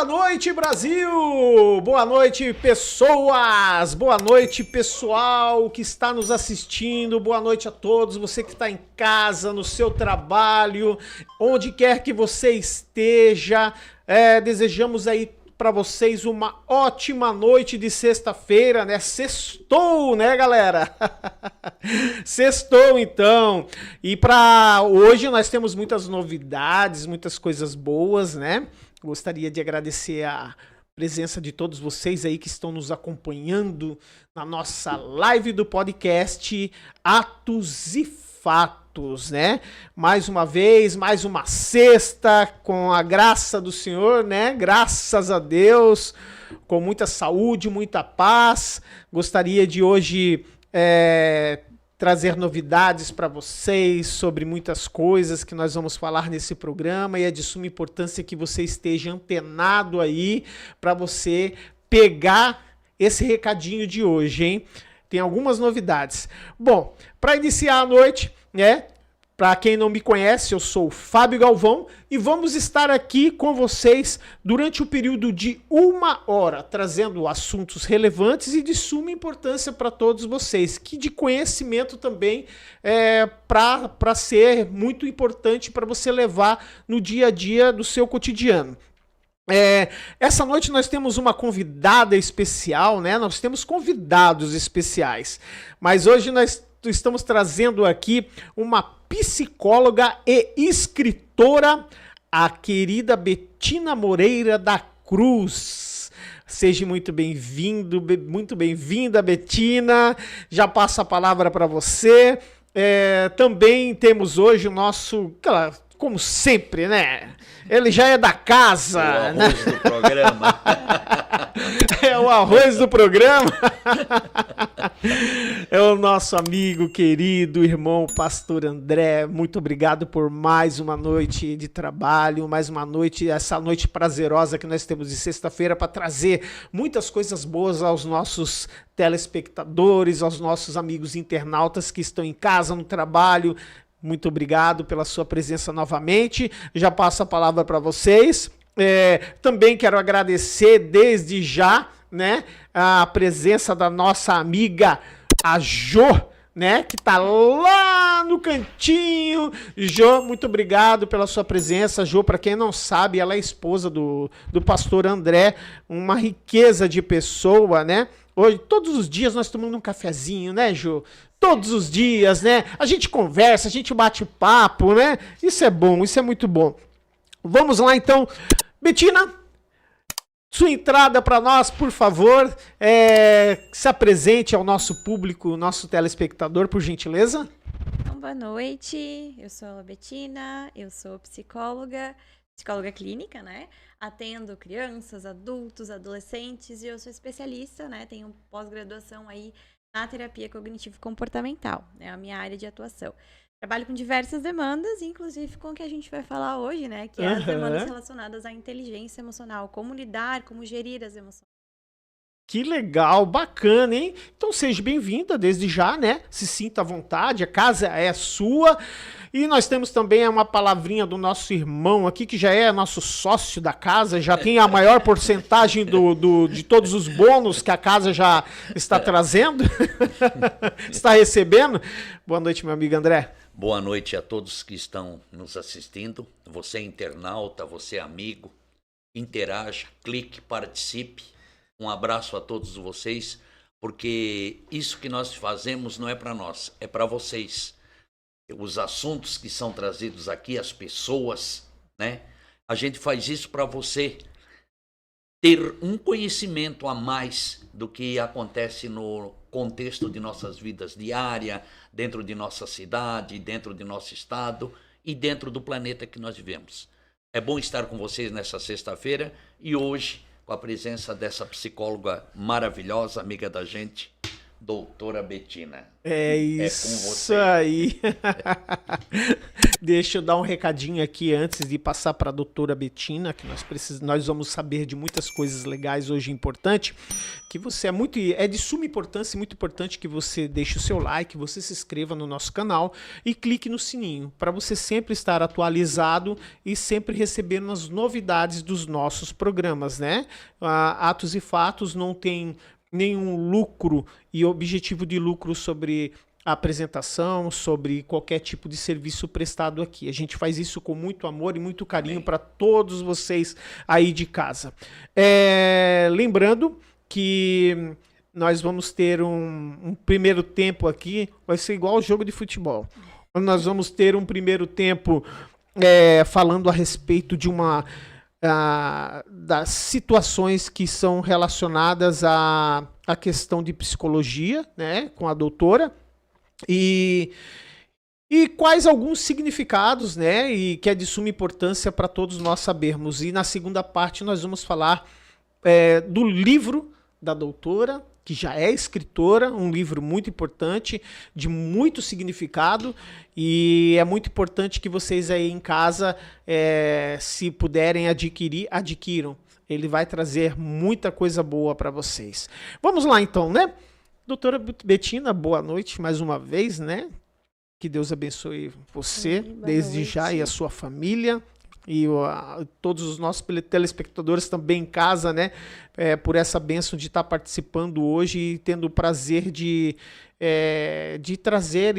Boa noite, Brasil! Boa noite, pessoas! Boa noite, pessoal que está nos assistindo. Boa noite a todos, você que está em casa, no seu trabalho, onde quer que você esteja. Desejamos aí para vocês uma ótima noite de sexta-feira, né? Sextou, né, galera? Sextou, então. E para hoje nós temos muitas novidades, muitas coisas boas, né? Gostaria de agradecer a presença de todos vocês aí que estão nos acompanhando na nossa live do podcast Atos e Fatos, né? Mais uma vez, mais uma sexta, com a graça do Senhor, né? Graças a Deus, com muita saúde, muita paz. Gostaria de hoje trazer novidades para vocês sobre muitas coisas que nós vamos falar nesse programa, e é de suma importância que você esteja antenado aí para você pegar esse recadinho de hoje, hein? Tem algumas novidades. Bom, para iniciar a noite, né? Para quem não me conhece, eu sou o Fábio Galvão e vamos estar aqui com vocês durante o período de 1 hora, trazendo assuntos relevantes e de suma importância para todos vocês, que de conhecimento também para ser muito importante para você levar no dia a dia do seu cotidiano. Essa noite nós temos uma convidada especial, né? Nós temos convidados especiais, mas hoje nós estamos trazendo aqui uma psicóloga e escritora, a querida Betina Moreira da Cruz. Seja muito bem-vindo, muito bem-vinda, Betina. Já passo a palavra para você. Também temos hoje o nosso, como sempre, né? Ele já é da casa. O arroz do programa. É o arroz do programa. É o nosso amigo querido, irmão Pastor André. Muito obrigado por mais uma noite de trabalho, mais uma noite, essa noite prazerosa que nós temos de sexta-feira para trazer muitas coisas boas aos nossos telespectadores, aos nossos amigos internautas que estão em casa, no trabalho. Muito obrigado pela sua presença novamente. Já passo a palavra para vocês. Também quero agradecer desde já, né, a presença da nossa amiga, a Jô, né, que tá lá no cantinho. Jô, muito obrigado pela sua presença. Jô, para quem não sabe, ela é esposa do pastor André, uma riqueza de pessoa, né? Hoje, todos os dias nós tomamos um cafezinho, né, Jô? Todos os dias, né? A gente conversa, a gente bate papo, né? Isso é bom, isso é muito bom. Vamos lá, então. Betina, sua entrada para nós, por favor. Se apresente ao nosso público, nosso telespectador, por gentileza. Então, boa noite. Eu sou a Betina, eu sou psicóloga clínica, né? Atendo crianças, adultos, adolescentes e eu sou especialista, né? Tenho pós-graduação aí na terapia cognitivo-comportamental, é a minha área de atuação. Trabalho com diversas demandas, inclusive com o que a gente vai falar hoje, né? Que é as demandas relacionadas à inteligência emocional, como lidar, como gerir as emoções. Que legal, bacana, hein? Então seja bem-vinda desde já, né? Se sinta à vontade, a casa é sua. E nós temos também uma palavrinha do nosso irmão aqui, que já é nosso sócio da casa, já tem a maior porcentagem de todos os bônus que a casa já está trazendo, está recebendo. Boa noite, meu amigo André. Boa noite a todos que estão nos assistindo. Você internauta, você amigo, interaja, clique, participe. Um abraço a todos vocês, porque isso que nós fazemos não é para nós, é para vocês. Os assuntos que são trazidos aqui, as pessoas, né? A gente faz isso para você ter um conhecimento a mais do que acontece no contexto de nossas vidas diárias, dentro de nossa cidade, dentro de nosso estado e dentro do planeta que nós vivemos. É bom estar com vocês nessa sexta-feira e hoje com a presença dessa psicóloga maravilhosa, amiga da gente, doutora Betina. É com isso você. aí. Deixa eu dar um recadinho aqui antes de passar para a doutora Betina, que nós vamos saber de muitas coisas legais hoje importante, que você é de suma importância, muito importante que você deixe o seu like, você se inscreva no nosso canal e clique no sininho, para você sempre estar atualizado e sempre recebendo as novidades dos nossos programas, né? Atos e Fatos não tem nenhum lucro e objetivo de lucro sobre a apresentação, sobre qualquer tipo de serviço prestado aqui. A gente faz isso com muito amor e muito carinho para todos vocês aí de casa. Lembrando que nós vamos ter um primeiro tempo aqui, vai ser igual ao jogo de futebol. Nós vamos ter um primeiro tempo falando a respeito de das situações que são relacionadas à questão de psicologia, né, com a doutora, e quais alguns significados, né, e que é de suma importância para todos nós sabermos. E na segunda parte nós vamos falar do livro da doutora, que já é escritora, um livro muito importante, de muito significado, e é muito importante que vocês aí em casa, se puderem adquiram. Ele vai trazer muita coisa boa para vocês. Vamos lá então, né? Doutora Betina, boa noite mais uma vez, né? Que Deus abençoe você desde já e a sua família. E todos os nossos telespectadores também em casa, né? Por essa bênção de estar participando hoje e tendo o prazer de trazer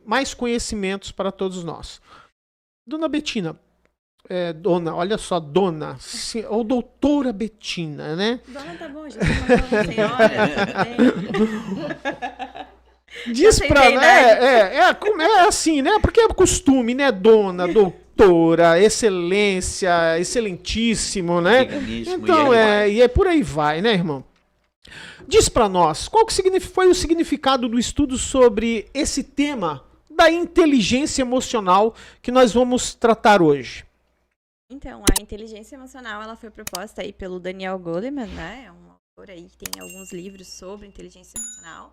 mais conhecimentos para todos nós. Dona Betina, olha só, dona, ou doutora Betina, né? Dona tá bom, já tá senhora. Diz pra nós, é assim, né? Porque é costume, né? Dona, doutora, excelência, excelentíssimo, né? Então, e é por aí vai, né, irmão? Diz pra nós, qual que foi o significado do estudo sobre esse tema da inteligência emocional que nós vamos tratar hoje? Então, a inteligência emocional, ela foi proposta aí pelo Daniel Goleman, né? É um autor aí que tem alguns livros sobre inteligência emocional.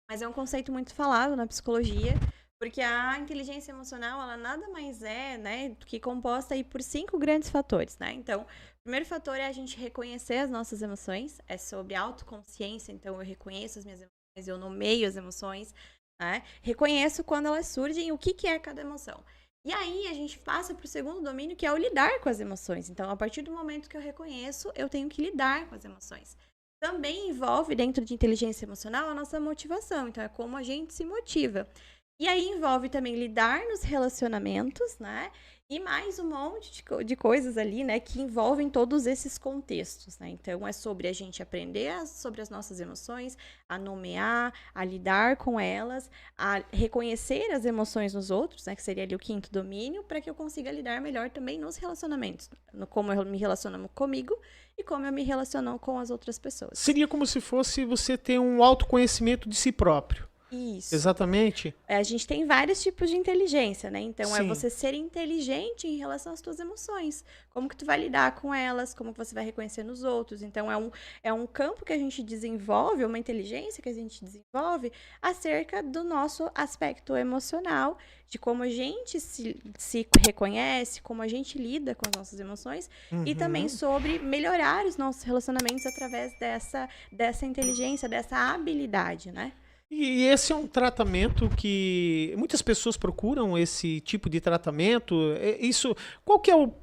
Mas é um conceito muito falado na psicologia, porque a inteligência emocional, ela nada mais é, né, do que composta aí por 5 grandes fatores, né? Então, o primeiro fator é a gente reconhecer as nossas emoções, é sobre autoconsciência, então eu reconheço as minhas emoções, eu nomeio as emoções, né? Reconheço quando elas surgem, o que é cada emoção. E aí a gente passa para o segundo domínio, que é o lidar com as emoções. Então, a partir do momento que eu reconheço, eu tenho que lidar com as emoções. Também envolve, dentro de inteligência emocional, a nossa motivação. Então, é como a gente se motiva. E aí envolve também lidar nos relacionamentos, né? E mais um monte de coisas ali, né? Que envolvem todos esses contextos, né? Então, é sobre a gente aprender sobre as nossas emoções, a nomear, a lidar com elas, a reconhecer as emoções nos outros, né? Que seria ali o 5º domínio, para que eu consiga lidar melhor também nos relacionamentos. Como eu me relaciono comigo e como eu me relaciono com as outras pessoas. Seria como se fosse você ter um autoconhecimento de si próprio. Isso. Exatamente. A gente tem vários tipos de inteligência, né? Então, Sim. é você ser inteligente em relação às tuas emoções. Como que tu vai lidar com elas, como que você vai reconhecer nos outros. Então, é um campo que a gente desenvolve, uma inteligência que a gente desenvolve acerca do nosso aspecto emocional, de como a gente se reconhece, como a gente lida com as nossas emoções, e também sobre melhorar os nossos relacionamentos através dessa inteligência, dessa habilidade, né? E esse é um tratamento que muitas pessoas procuram, esse tipo de tratamento. Qual que é o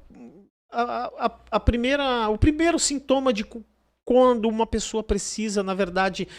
primeiro sintoma de quando uma pessoa precisa, na verdade,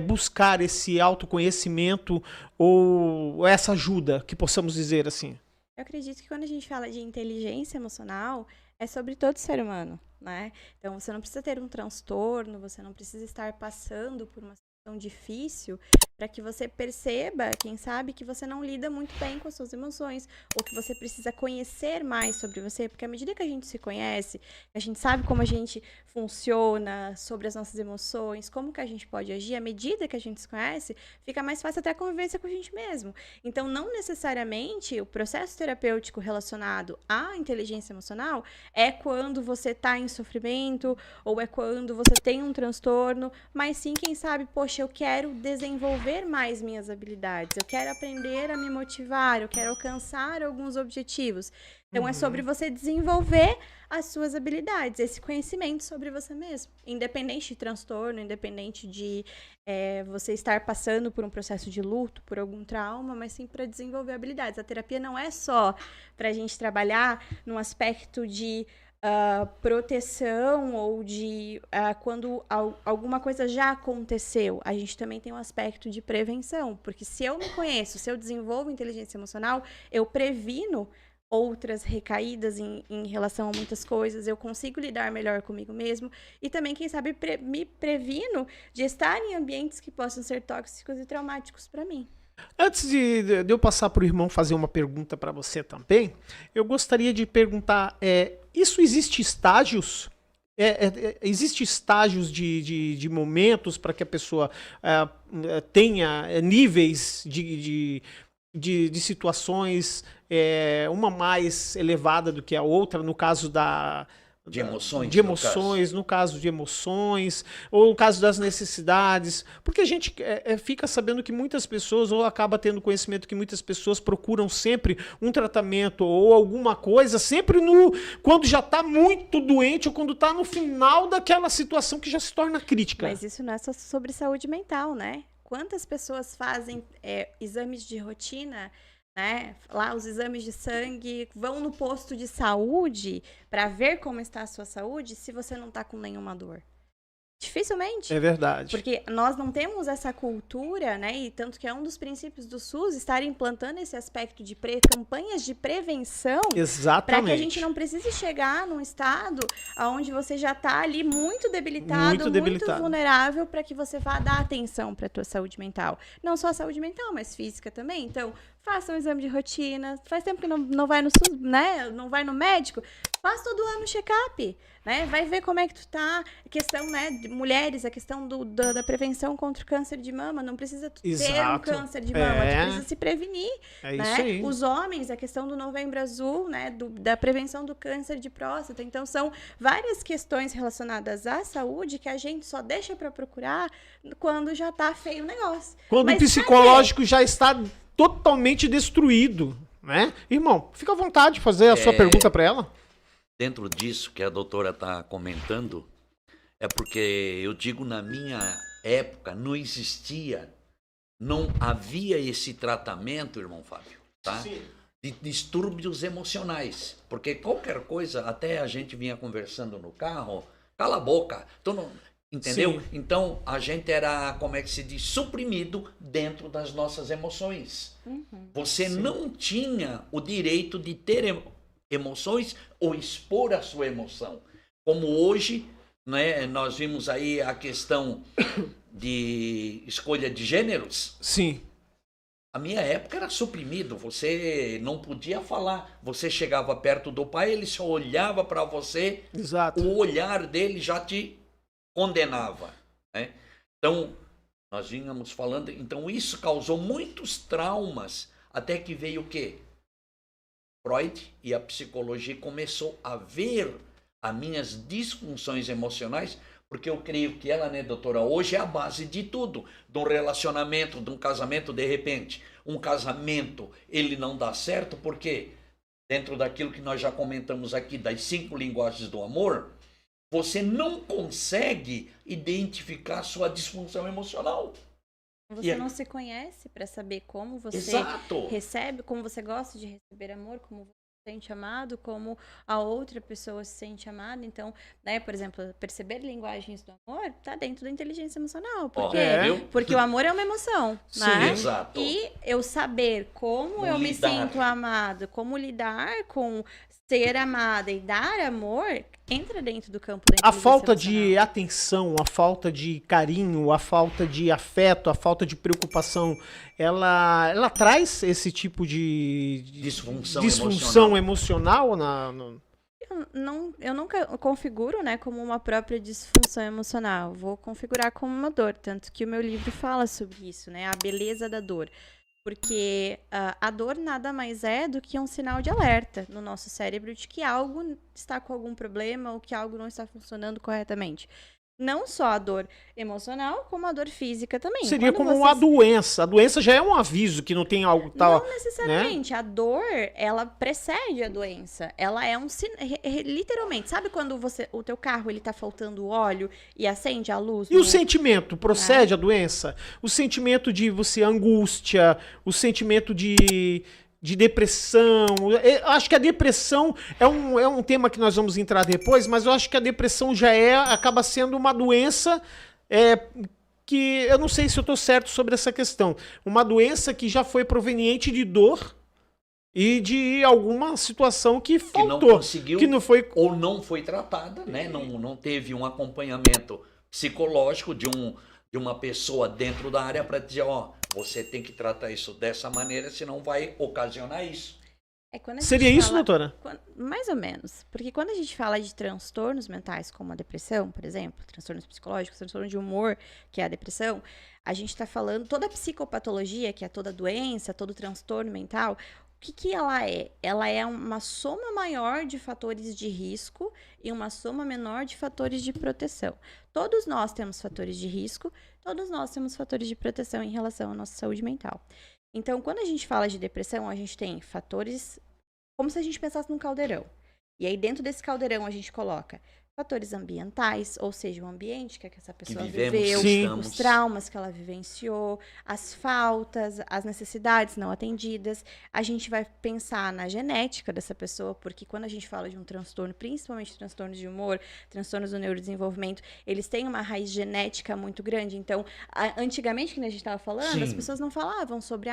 buscar esse autoconhecimento ou essa ajuda, que possamos dizer assim? Eu acredito que quando a gente fala de inteligência emocional, é sobre todo ser humano, né? Então, você não precisa ter um transtorno, você não precisa estar passando por uma situação difícil para que você perceba, quem sabe, que você não lida muito bem com as suas emoções, ou que você precisa conhecer mais sobre você, porque à medida que a gente se conhece, a gente sabe como a gente funciona, sobre as nossas emoções, como que a gente pode agir, à medida que a gente se conhece, fica mais fácil até a convivência com a gente mesmo. Então, não necessariamente o processo terapêutico relacionado à inteligência emocional é quando você está em sofrimento, ou é quando você tem um transtorno, mas sim, quem sabe, poxa, eu quero desenvolver mais minhas habilidades, eu quero aprender a me motivar, eu quero alcançar alguns objetivos. Então, é sobre você desenvolver as suas habilidades, esse conhecimento sobre você mesmo. Independente de transtorno, independente de você estar passando por um processo de luto, por algum trauma, mas sim para desenvolver habilidades. A terapia não é só para a gente trabalhar num aspecto de proteção ou de quando alguma coisa já aconteceu. A gente também tem um aspecto de prevenção, porque se eu me conheço, se eu desenvolvo inteligência emocional, eu previno outras recaídas em relação a muitas coisas, eu consigo lidar melhor comigo mesmo e também, quem sabe, me previno de estar em ambientes que possam ser tóxicos e traumáticos para mim. Antes de eu passar para o irmão fazer uma pergunta para você também, eu gostaria de perguntar, isso existe estágios? Existe estágios de momentos para que a pessoa tenha níveis de situações, uma mais elevada do que a outra, no caso de emoções, no caso de emoções, ou no caso das necessidades, porque a gente fica sabendo que muitas pessoas, ou acaba tendo conhecimento que muitas pessoas procuram sempre um tratamento ou alguma coisa, sempre quando já está muito doente ou quando está no final daquela situação que já se torna crítica. Mas isso não é só sobre saúde mental, né? Quantas pessoas fazem exames de rotina, né? Lá os exames de sangue, vão no posto de saúde para ver como está a sua saúde se você não está com nenhuma dor? Dificilmente. É verdade. Porque nós não temos essa cultura, né? E tanto que é um dos princípios do SUS estar implantando esse aspecto de campanhas de prevenção. Exatamente. Para que a gente não precise chegar num estado onde você já está ali muito debilitado, muito vulnerável, para que você vá dar atenção para a tua saúde mental. Não só a saúde mental, mas física também. Então, faça um exame de rotina. Faz tempo que não vai no SUS, né? Não vai no médico. Faz todo ano um check-up, né? Vai ver como é que tu tá. A questão, né, de mulheres, a questão da prevenção contra o câncer de mama. Não precisa ter um câncer de mama, tu precisa se prevenir. É né? isso aí. Os homens, a questão do Novembro Azul, né, da prevenção do câncer de próstata. Então, são várias questões relacionadas à saúde que a gente só deixa para procurar quando já tá feio o negócio. Quando o psicológico já está totalmente destruído, né? Irmão, fica à vontade de fazer a sua pergunta para ela. Dentro disso que a doutora está comentando, é porque eu digo, na minha época não existia, não havia esse tratamento, irmão Fábio, tá? Sim. De distúrbios emocionais. Porque qualquer coisa, até a gente vinha conversando no carro, cala a boca, tu não... Entendeu? Sim. Então, a gente era, como é que se diz, suprimido dentro das nossas emoções. Você não tinha o direito de ter emoções ou expor a sua emoção. Como hoje, né, nós vimos aí a questão de escolha de gêneros. Sim. A minha época era suprimido, você não podia falar. Você chegava perto do pai, ele só olhava para você. Exato. O olhar dele já te condenava, né? Então, nós vínhamos falando, então isso causou muitos traumas, até que veio o quê? Freud e a psicologia começou a ver as minhas disfunções emocionais, porque eu creio que ela, né, doutora, hoje é a base de tudo, de um relacionamento, de um casamento, de repente, um casamento, ele não dá certo, porque dentro daquilo que nós já comentamos aqui, das 5 linguagens do amor, você não consegue identificar sua disfunção emocional. Você não se conhece para saber como você recebe, como você gosta de receber amor, como você se sente amado, como a outra pessoa se sente amada. Então, né, por exemplo, perceber linguagens do amor está dentro da inteligência emocional. Por quê? Porque o amor é uma emoção. Sim, né? Exato. E eu saber como eu me sinto amado, como lidar com ser amada e dar amor entra dentro do campo da A inteligência falta de emocional. atenção, a falta de carinho, a falta de afeto, a falta de preocupação, ela traz esse tipo de Disfunção emocional Eu nunca configuro, né, como uma própria disfunção emocional. Vou configurar como uma dor, tanto que o meu livro fala sobre isso, né, a beleza da dor. Porque a dor nada mais é do que um sinal de alerta no nosso cérebro de que algo está com algum problema ou que algo não está funcionando corretamente. Não só a dor emocional, como a dor física também. seria Quando como uma vocês- doença. A doença já é um aviso que não tem algo tal. Não necessariamente. A dor, ela precede a doença. Ela é um literalmente. Sabe quando o teu carro ele tá faltando óleo e acende a luz? E o sentimento procede a doença? O sentimento de angústia, o sentimento de depressão. Eu acho que a depressão é um tema que nós vamos entrar depois, mas eu acho que a depressão acaba sendo uma doença que eu não sei se eu estou certo sobre essa questão. Uma doença que já foi proveniente de dor e de alguma situação que faltou. Que não conseguiu, que não foi... ou não foi tratada, né? Não teve um acompanhamento psicológico de uma pessoa dentro da área para dizer, ó, você tem que tratar isso dessa maneira, senão vai ocasionar isso. Quando a gente Seria isso, fala- doutora? Mais ou menos. Porque quando a gente fala de transtornos mentais, como a depressão, por exemplo, transtornos psicológicos, transtorno de humor, que é a depressão, a gente está falando toda a psicopatologia, que é toda doença, todo transtorno mental. O que ela é? Ela é uma soma maior de fatores de risco e uma soma menor de fatores de proteção. Todos nós temos fatores de risco, todos nós temos fatores de proteção em relação à nossa saúde mental. Então, quando a gente fala de depressão, a gente tem fatores como se a gente pensasse num caldeirão. E aí, dentro desse caldeirão, a gente coloca fatores ambientais, ou seja, o ambiente que essa pessoa viveu, estamos. os traumas que ela vivenciou, as faltas, as necessidades não atendidas. A gente vai pensar na genética dessa pessoa, porque quando a gente fala de um transtorno, principalmente transtornos de humor, transtornos do neurodesenvolvimento, eles têm uma raiz genética muito grande. Então, antigamente, que a gente estava falando, Sim. as pessoas não falavam sobre,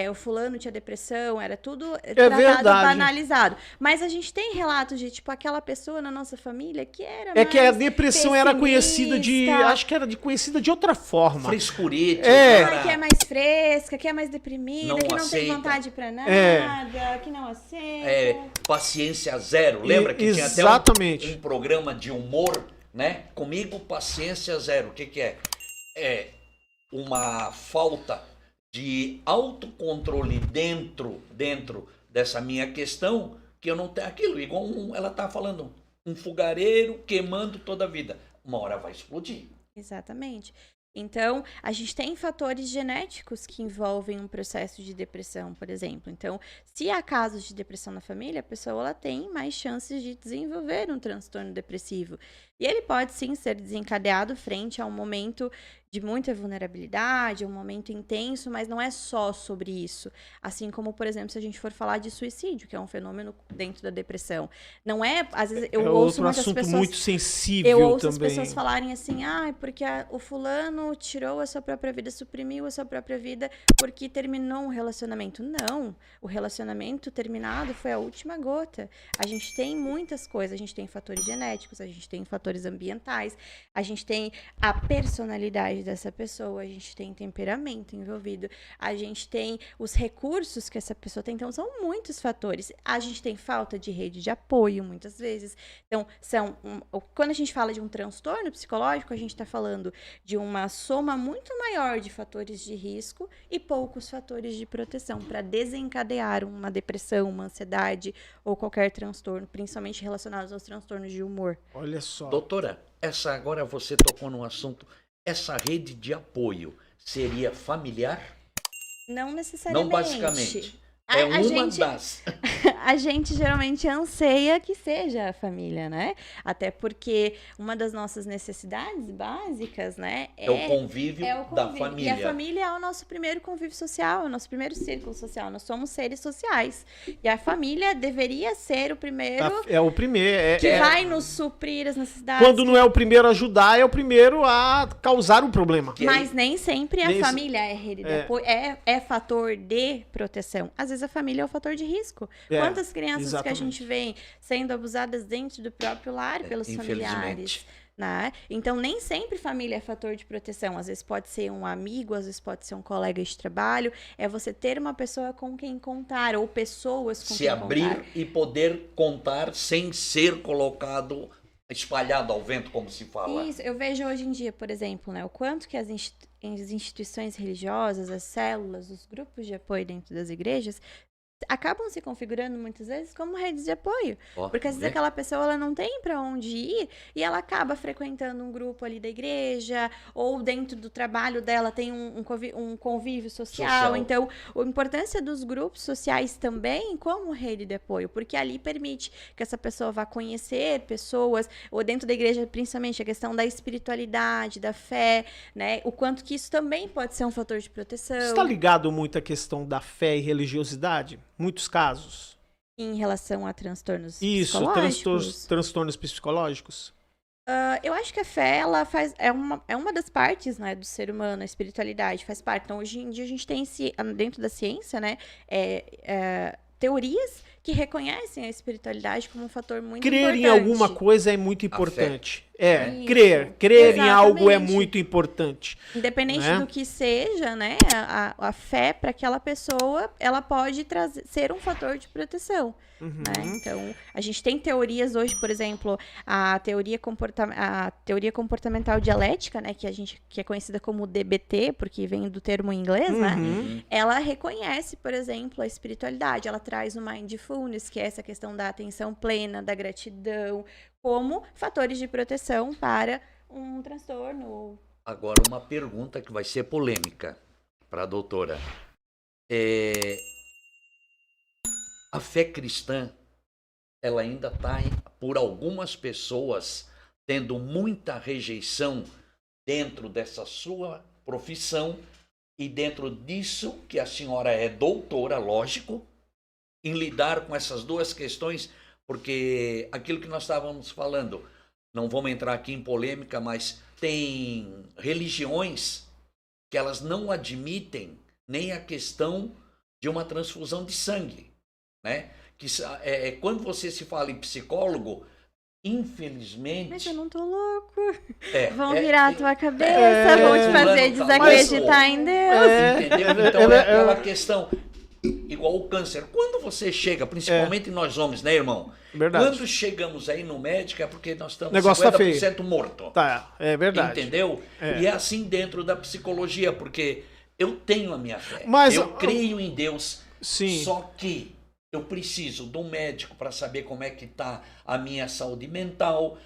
o fulano tinha depressão, era tudo verdade. banalizado. Mas a gente tem relatos de, tipo, aquela pessoa na nossa família que era mais Que a depressão era conhecida pessimista. acho que era conhecida de outra forma. Frescurete, Que é mais fresca, que é mais deprimida, Não que não aceita. tem vontade pra nada, que não aceita. paciência zero. Lembra que tinha até exatamente. um programa de humor, né? Comigo, paciência zero. O que é? É uma falta de autocontrole dentro dessa minha questão, que eu não tenho aquilo. Igual ela tá falando, um fogareiro queimando toda a vida. Uma hora vai explodir. Exatamente. Então, a gente tem fatores genéticos que envolvem um processo de depressão, por exemplo. Então, se há casos de depressão na família, a pessoa ela tem mais chances de desenvolver um transtorno depressivo. E ele pode, sim, ser desencadeado frente a um momento de muita vulnerabilidade, um momento intenso, mas não é só sobre isso. Assim como, por exemplo, se a gente for falar de suicídio, que é um fenômeno dentro da depressão. Não é, às vezes, eu ouço outro muitas assunto pessoas... muito sensível Eu ouço também. as pessoas falarem assim, porque o fulano tirou a sua própria vida, suprimiu a sua própria vida porque terminou um relacionamento. Não, o relacionamento terminado foi a última gota. A gente tem muitas coisas, a gente tem fatores genéticos, a gente tem fatores ambientais, a gente tem a personalidade dessa pessoa, a gente tem temperamento envolvido, a gente tem os recursos que essa pessoa tem. Então, são muitos fatores. A gente tem falta de rede de apoio, muitas vezes. Então, quando a gente fala de um transtorno psicológico, a gente está falando de uma soma muito maior de fatores de risco e poucos fatores de proteção para desencadear uma depressão, uma ansiedade ou qualquer transtorno, principalmente relacionados aos transtornos de humor. Olha só. Doutora, agora você tocou num assunto. Essa rede de apoio seria familiar? Não necessariamente. Não basicamente. Das. A gente geralmente anseia que seja a família, né? Até porque uma das nossas necessidades básicas, né? É o convívio da família. E a família é o nosso primeiro convívio social, é o nosso primeiro círculo social. Nós somos seres sociais. E a família deveria ser o primeiro... É o primeiro. Que vai nos suprir as necessidades. Quando não é o primeiro a ajudar, é o primeiro a causar um problema. Mas nem sempre a família é rede de apoio, é fator de proteção. Às vezes a família é o fator de risco. É, Quantas crianças que a exatamente. gente vê sendo abusadas dentro do próprio lar pelos familiares? Né? Então, nem sempre família é fator de proteção. Às vezes pode ser um amigo, às vezes pode ser um colega de trabalho. É você ter uma pessoa com quem contar, ou pessoas com Se quem abrir contar. e poder contar sem ser colocado, espalhado ao vento, como se fala. Isso, eu vejo hoje em dia, por exemplo, né, o quanto que as instituições religiosas, as células, os grupos de apoio dentro das igrejas acabam se configurando muitas vezes como redes de apoio. Ó, Porque às vezes vê? aquela pessoa ela não tem para onde ir e ela acaba frequentando um grupo ali da igreja, ou dentro do trabalho dela tem um convívio social. Então, a importância dos grupos sociais também como rede de apoio, porque ali permite que essa pessoa vá conhecer pessoas, ou dentro da igreja, principalmente a questão da espiritualidade, da fé, né? O quanto que isso também pode ser um fator de proteção. Está ligado muito à questão da fé e religiosidade? Muitos casos. Em relação a transtornos Isso, psicológicos. transtornos psicológicos. Eu acho que a fé, ela é uma das partes, né, do ser humano, a espiritualidade faz parte. Então, hoje em dia, a gente tem, dentro da ciência, né, teorias que reconhecem a espiritualidade como um fator muito Crer importante. em alguma coisa é muito importante. Isso. Crer em algo é Exatamente. muito importante. Independente né? do que seja, né, a fé para aquela pessoa, ela pode ser um fator de proteção. Né? Então, a gente tem teorias hoje, por exemplo, a teoria comportamental dialética, né, que é conhecida como DBT, porque vem do termo em inglês, né? Ela reconhece, por exemplo, a espiritualidade, ela traz o mindfulness, que é essa questão da atenção plena, da gratidão, como fatores de proteção para um transtorno. Agora, uma pergunta que vai ser polêmica para a doutora. A fé cristã, ela ainda está, por algumas pessoas, tendo muita rejeição dentro dessa sua profissão e dentro disso que a senhora é doutora, lógico, em lidar com essas duas questões, porque aquilo que nós estávamos falando, não vamos entrar aqui em polêmica, mas tem religiões que elas não admitem nem a questão de uma transfusão de sangue, né? Que quando você se fala em psicólogo, infelizmente... Mas eu não tô louco. Vão virar a tua cabeça, vão te fulano fazer tá desacreditar em Deus. Entendeu? Então é aquela questão, igual o câncer. Quando você chega, principalmente nós homens, né, irmão? Verdade. Quando chegamos aí no médico é porque nós estamos Negócio tá 50% morto. Tá, é verdade. Entendeu? É. E é assim dentro da psicologia, porque eu tenho a minha fé. Mas- eu creio em Deus. Sim. Só que eu preciso de um médico para saber como é que está a minha saúde mental,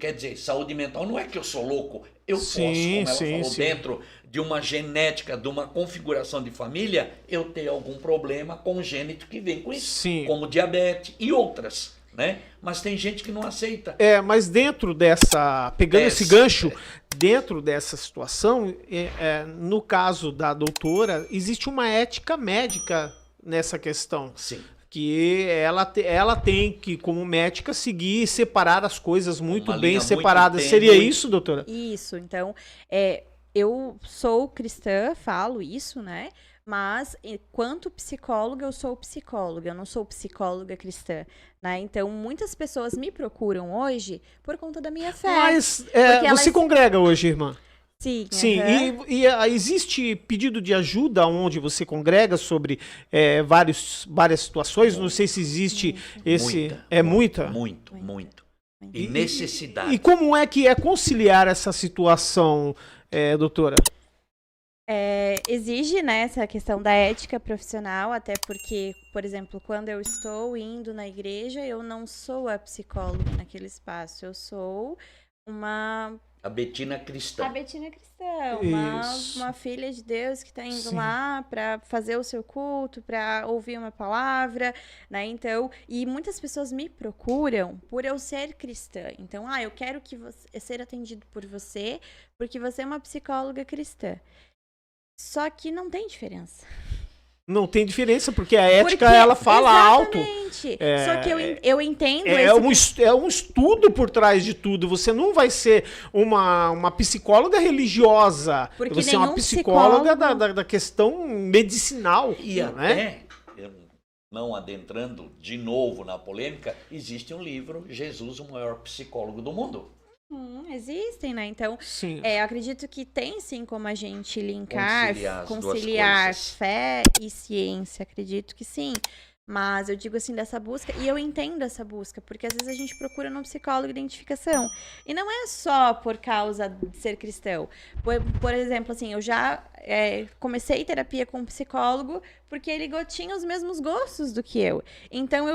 quer dizer, saúde mental não é que eu sou louco, eu posso, como ela falou, dentro de uma genética, de uma configuração de família, eu ter algum problema congênito que vem com isso, Sim. como diabetes e outras, né? Mas tem gente que não aceita. Mas dentro dessa, pegando esse gancho, dentro dessa situação, no caso da doutora, existe uma ética médica nessa questão. Sim. Que ela tem que, como médica, seguir e separar as coisas muito Uma bem linha muito separadas. tênue. Seria isso, doutora? Isso, então, eu sou cristã, falo isso, né? Mas, enquanto psicóloga, eu sou psicóloga, eu não sou psicóloga cristã, né? Então, muitas pessoas me procuram hoje por conta da minha fé. Mas Porque você congrega hoje, irmã? Sim. Sim, e existe pedido de ajuda onde você congrega sobre várias situações? Não sei se existe esse... Muita? Muito. E necessidade. E como é que é conciliar essa situação, doutora? Exige, né, essa questão da ética profissional, até porque, por exemplo, quando eu estou indo na igreja, eu não sou a psicóloga naquele espaço, eu sou A Betina cristã. A Betina cristã, Isso. uma filha de Deus que está indo Sim. lá para fazer o seu culto, para ouvir uma palavra, né? Então, e muitas pessoas me procuram por eu ser cristã. Então, eu quero ser atendido por você, porque você é uma psicóloga cristã. Só que não tem diferença. Não tem diferença, porque a ética, ela fala alto. Exatamente. Só que eu entendo... É um estudo por trás de tudo. Você não vai ser uma psicóloga religiosa. Porque você é uma nenhum psicóloga psicólogo- da questão medicinal. E né? até, não adentrando de novo na polêmica, existe um livro, Jesus, o maior psicólogo do mundo. Existem, né? Então, Sim. acredito que tem sim como a gente linkar, Conciliar as duas conciliar coisas. fé e ciência, acredito que sim. Mas eu digo assim, dessa busca, e eu entendo essa busca, porque às vezes a gente procura no psicólogo identificação. E não é só por causa de ser cristão. Por exemplo, assim, eu já comecei terapia com um psicólogo porque ele tinha os mesmos gostos do que eu. Então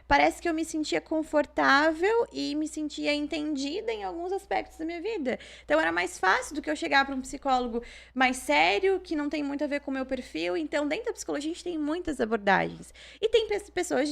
parece que eu me sentia confortável e me sentia entendida em alguns aspectos da minha vida. Então era mais fácil do que eu chegar para um psicólogo mais sério, que não tem muito a ver com o meu perfil. Então, dentro da psicologia, a gente tem muitas abordagens. E tem pessoas,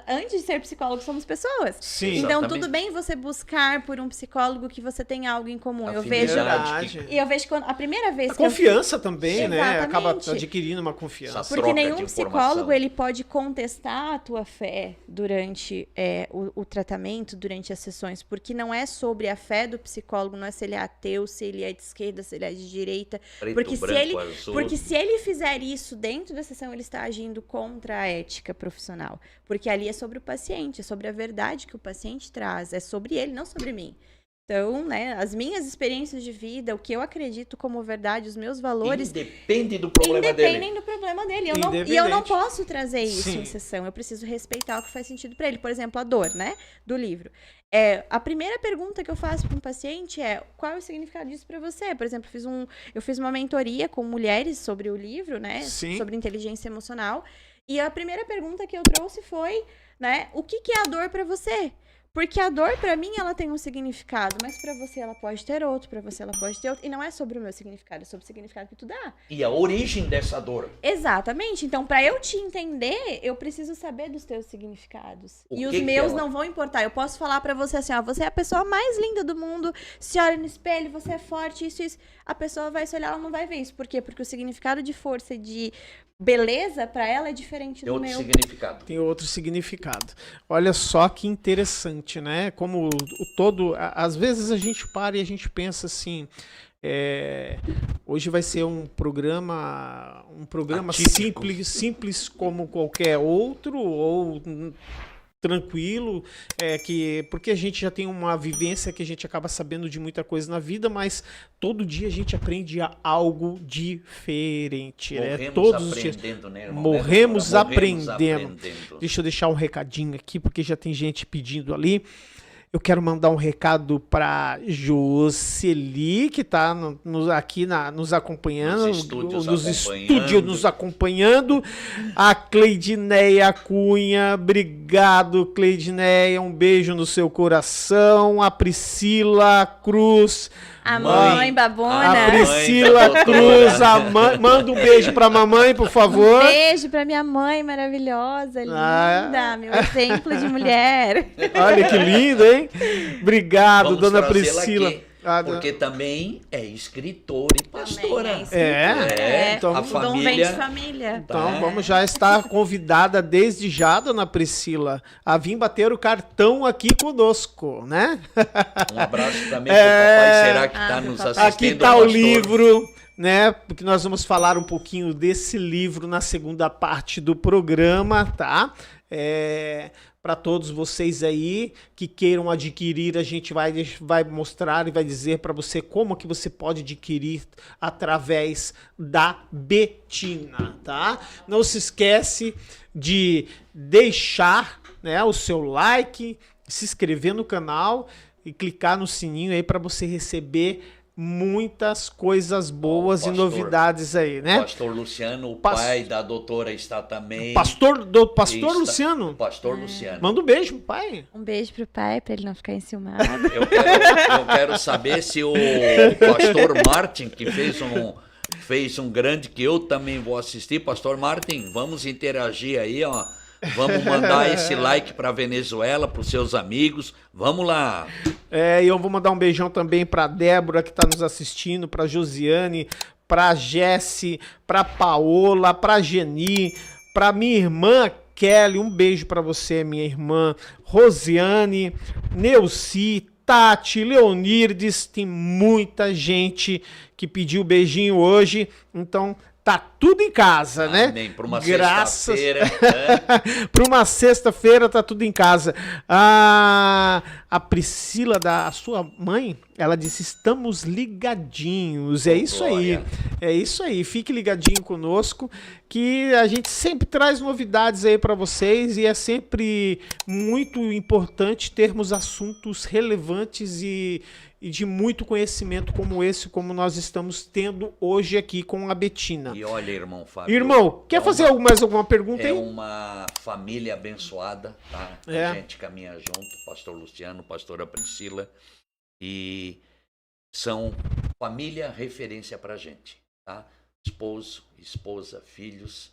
antes de ser psicólogo, somos pessoas. Sim. Então, Exatamente. tudo bem você buscar por um psicólogo que você tem algo em comum. Eu vejo... Verdade. E eu vejo que a primeira vez A que eu confiança também, né? Exatamente. Acaba adquirindo uma confiança. Essa Porque troca nenhum de psicólogo, informação. ele pode contestar a tua fé durante o tratamento, durante as sessões, porque não é sobre a fé do psicólogo, não é se ele é ateu, se ele é de esquerda, se ele é de direita. Preto, Porque branco, azul. Porque se ele fizer isso dentro da sessão, ele está agindo contra a ética profissional. Porque ali é sobre o paciente, é sobre a verdade que o paciente traz, é sobre ele, não sobre mim. Então, né, as minhas experiências de vida, o que eu acredito como verdade, os meus valores... Independe do problema Independem dele. do problema dele. E eu Independente. não posso trazer isso Sim. em sessão. Eu preciso respeitar o que faz sentido para ele. Por exemplo, a dor, né? Do livro. A primeira pergunta que eu faço para um paciente é: qual é o significado disso para você? Por exemplo, eu fiz uma mentoria com mulheres sobre o livro, né? Sim. Sobre inteligência emocional. E a primeira pergunta que eu trouxe foi, né? O que é a dor para você? Porque a dor, pra mim, ela tem um significado, mas pra você ela pode ter outro, pra você ela pode ter outro. E não é sobre o meu significado, é sobre o significado que tu dá. E a origem dessa dor. Exatamente. Então, pra eu te entender, eu preciso saber dos teus significados. O E os que meus é não vão importar. Eu posso falar pra você assim, ó, você é a pessoa mais linda do mundo, se olha no espelho, você é forte, isso. A pessoa vai se olhar, ela não vai ver isso. Por quê? Porque o significado de força e de beleza, pra ela, é diferente Tem do outro meu. significado. Tem outro significado. Olha só que interessante, né? Como às vezes a gente para e a gente pensa assim, hoje vai ser um programa Atípico. simples como qualquer outro, ou tranquilo, porque a gente já tem uma vivência que a gente acaba sabendo de muita coisa na vida, mas todo dia a gente aprende algo diferente, né? Morremos Todos os dias. aprendendo, né, irmão? Morremos aprendendo. aprendendo. Deixa eu deixar um recadinho aqui, porque já tem gente pedindo ali. Eu quero mandar um recado para Jocely, que está aqui nos acompanhando, Nos estúdios nos acompanhando. A Cleidineia Cunha, obrigado, Cleidineia, um beijo no seu coração. A Priscila Cruz, A Mãe. mãe a babona. Priscila Mãe da Cruz, manda um beijo para a mamãe, por favor. Um beijo pra minha mãe maravilhosa, linda, meu exemplo de mulher. Olha que lindo, hein? Obrigado, Vamos dona trazê-la Priscila. aqui, Ah, porque também é escritora e pastora. Então, a o dom vem família- de família. Então, vamos já estar convidada desde já, dona Priscila, a vir bater o cartão aqui conosco, né? Um abraço também pro papai, será que está nos papai. assistindo? Aqui está o pastor? livro, né? Porque nós vamos falar um pouquinho desse livro na segunda parte do programa, tá? Para todos vocês aí que queiram adquirir, a gente vai mostrar e vai dizer para você como que você pode adquirir através da Betina, tá? Não se esquece de deixar, né, o seu like, se inscrever no canal e clicar no sininho aí para você receber muitas coisas boas e pastor. novidades aí, né? Pastor Luciano, o Pas- pai da doutora, está também. Pastor Está- Luciano, Pastor Luciano. manda um beijo pro pai. Um beijo pro pai, pra ele não ficar enciumado. Eu quero saber se o pastor Martin, que fez um grande que eu também vou assistir. Pastor Martin, vamos interagir aí, ó. Vamos mandar esse like para Venezuela, para os seus amigos. Vamos lá. E eu vou mandar um beijão também pra Débora, que tá nos assistindo, pra Josiane, pra Jessi, pra Paola, pra Geni, pra minha irmã Kelly, um beijo pra você, minha irmã Rosiane, Neuci, Tati, Leonirdes, tem muita gente que pediu beijinho hoje, então tá tudo em casa, né? Amém. Para uma Graças... sexta-feira. Né? Para uma sexta-feira tá tudo em casa. A Priscila, a sua mãe, ela disse, estamos ligadinhos. É isso aí. Glória. É isso aí. Fique ligadinho conosco, que a gente sempre traz novidades aí para vocês e é sempre muito importante termos assuntos relevantes e de muito conhecimento como esse, como nós estamos tendo hoje aqui com a Betina. E olha, irmão Fábio. Irmão, quer fazer mais alguma pergunta aí? É uma família abençoada, tá? A gente caminha junto, pastor Luciano, pastora Priscila, e são família referência pra gente, tá? Esposo, esposa, filhos,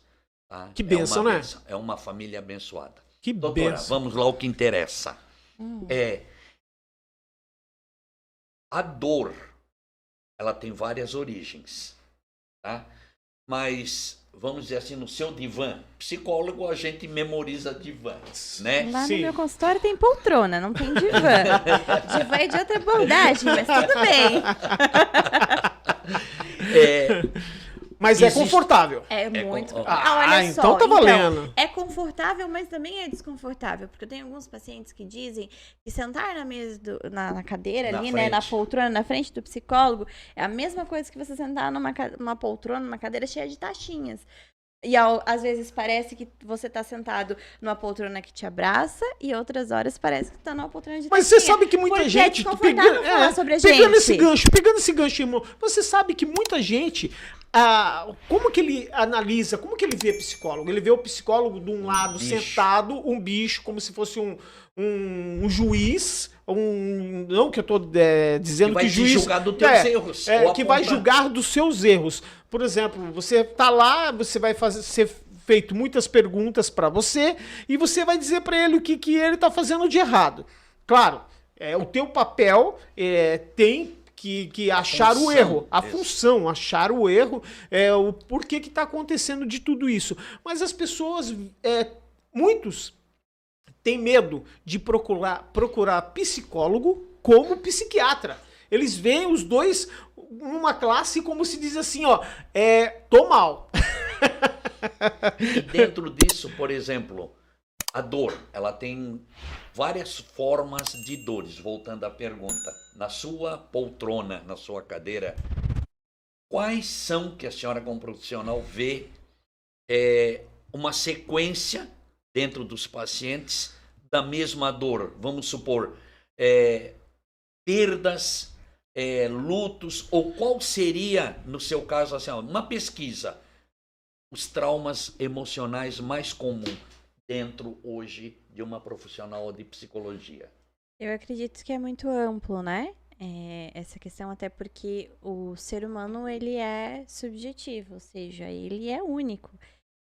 tá? Que bênção, né? É uma família abençoada. Que Doutora, bênção. vamos lá ao que interessa. A dor, ela tem várias origens, tá? Mas, vamos dizer assim, no seu divã, psicólogo, a gente memoriza divãs, né? Lá Sim. no meu consultório tem poltrona, não tem divã. Divã é de outra abordagem, mas tudo bem. Mas existe- é confortável. É muito. com- Olha só, então tá valendo. é confortável, mas também é desconfortável. Porque eu tenho alguns pacientes que dizem que sentar na mesa, na cadeira Na ali, né? Na frente. poltrona, na frente do psicólogo, é a mesma coisa que você sentar numa poltrona, numa cadeira cheia de taxinhas. E às vezes parece que você tá sentado numa poltrona que te abraça e outras horas parece que tá numa poltrona de Mas taxinha. você sabe que muita Porque gente... é desconfortável falar sobre a gente. Pegando esse gancho, irmão, você sabe que muita gente... como que ele analisa, como que ele vê psicólogo? Ele vê o psicólogo de um lado bicho. sentado, um bicho, como se fosse um juiz, não que eu tô dizendo Que vai que te juiz... julgar dos teus erros, ou que vai apontar. julgar dos seus erros. Por exemplo, você tá lá, você vai ser feito muitas perguntas para você e você vai dizer para ele o que ele tá fazendo de errado. Claro, o teu papel tem que achar o função, erro. A isso. função, achar o erro, o porquê que está acontecendo de tudo isso. Mas as pessoas, muitos, têm medo de procurar psicólogo como psiquiatra. Eles veem os dois numa classe como se diz assim, ó, tô mal. E dentro disso, por exemplo, a dor, ela tem várias formas de dores. Voltando à pergunta, na sua poltrona, na sua cadeira, quais são que a senhora como profissional vê uma sequência dentro dos pacientes da mesma dor? Vamos supor, perdas, lutos, ou qual seria, no seu caso, assim, uma pesquisa, os traumas emocionais mais comuns dentro hoje de uma profissional de psicologia? Eu acredito que é muito amplo, né? Essa questão, até porque o ser humano, ele é subjetivo, ou seja, ele é único.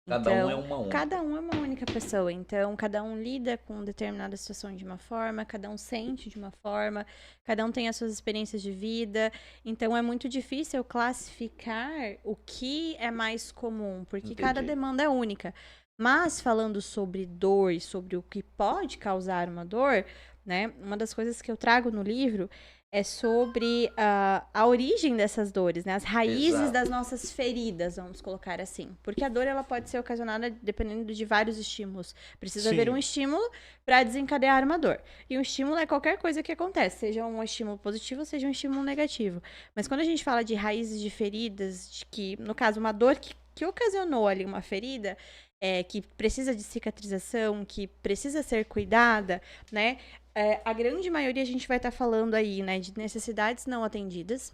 Cada um é uma única. Cada um é uma única pessoa, então cada um lida com determinada situação de uma forma, cada um sente de uma forma, cada um tem as suas experiências de vida, então é muito difícil classificar o que é mais comum, porque cada Entendi. demanda é única. Mas falando sobre dor e sobre o que pode causar uma dor, né, uma das coisas que eu trago no livro é sobre a origem dessas dores, né? As raízes Exato. das nossas feridas, vamos colocar assim. Porque a dor, ela pode ser ocasionada dependendo de vários estímulos. Precisa Sim. haver um estímulo para desencadear uma dor. E um estímulo é qualquer coisa que acontece, seja um estímulo positivo, seja um estímulo negativo. Mas quando a gente fala de raízes de feridas, de que, no caso, uma dor que ocasionou ali uma ferida, que precisa de cicatrização, que precisa ser cuidada, né? A grande maioria a gente vai estar falando aí, né, de necessidades não atendidas.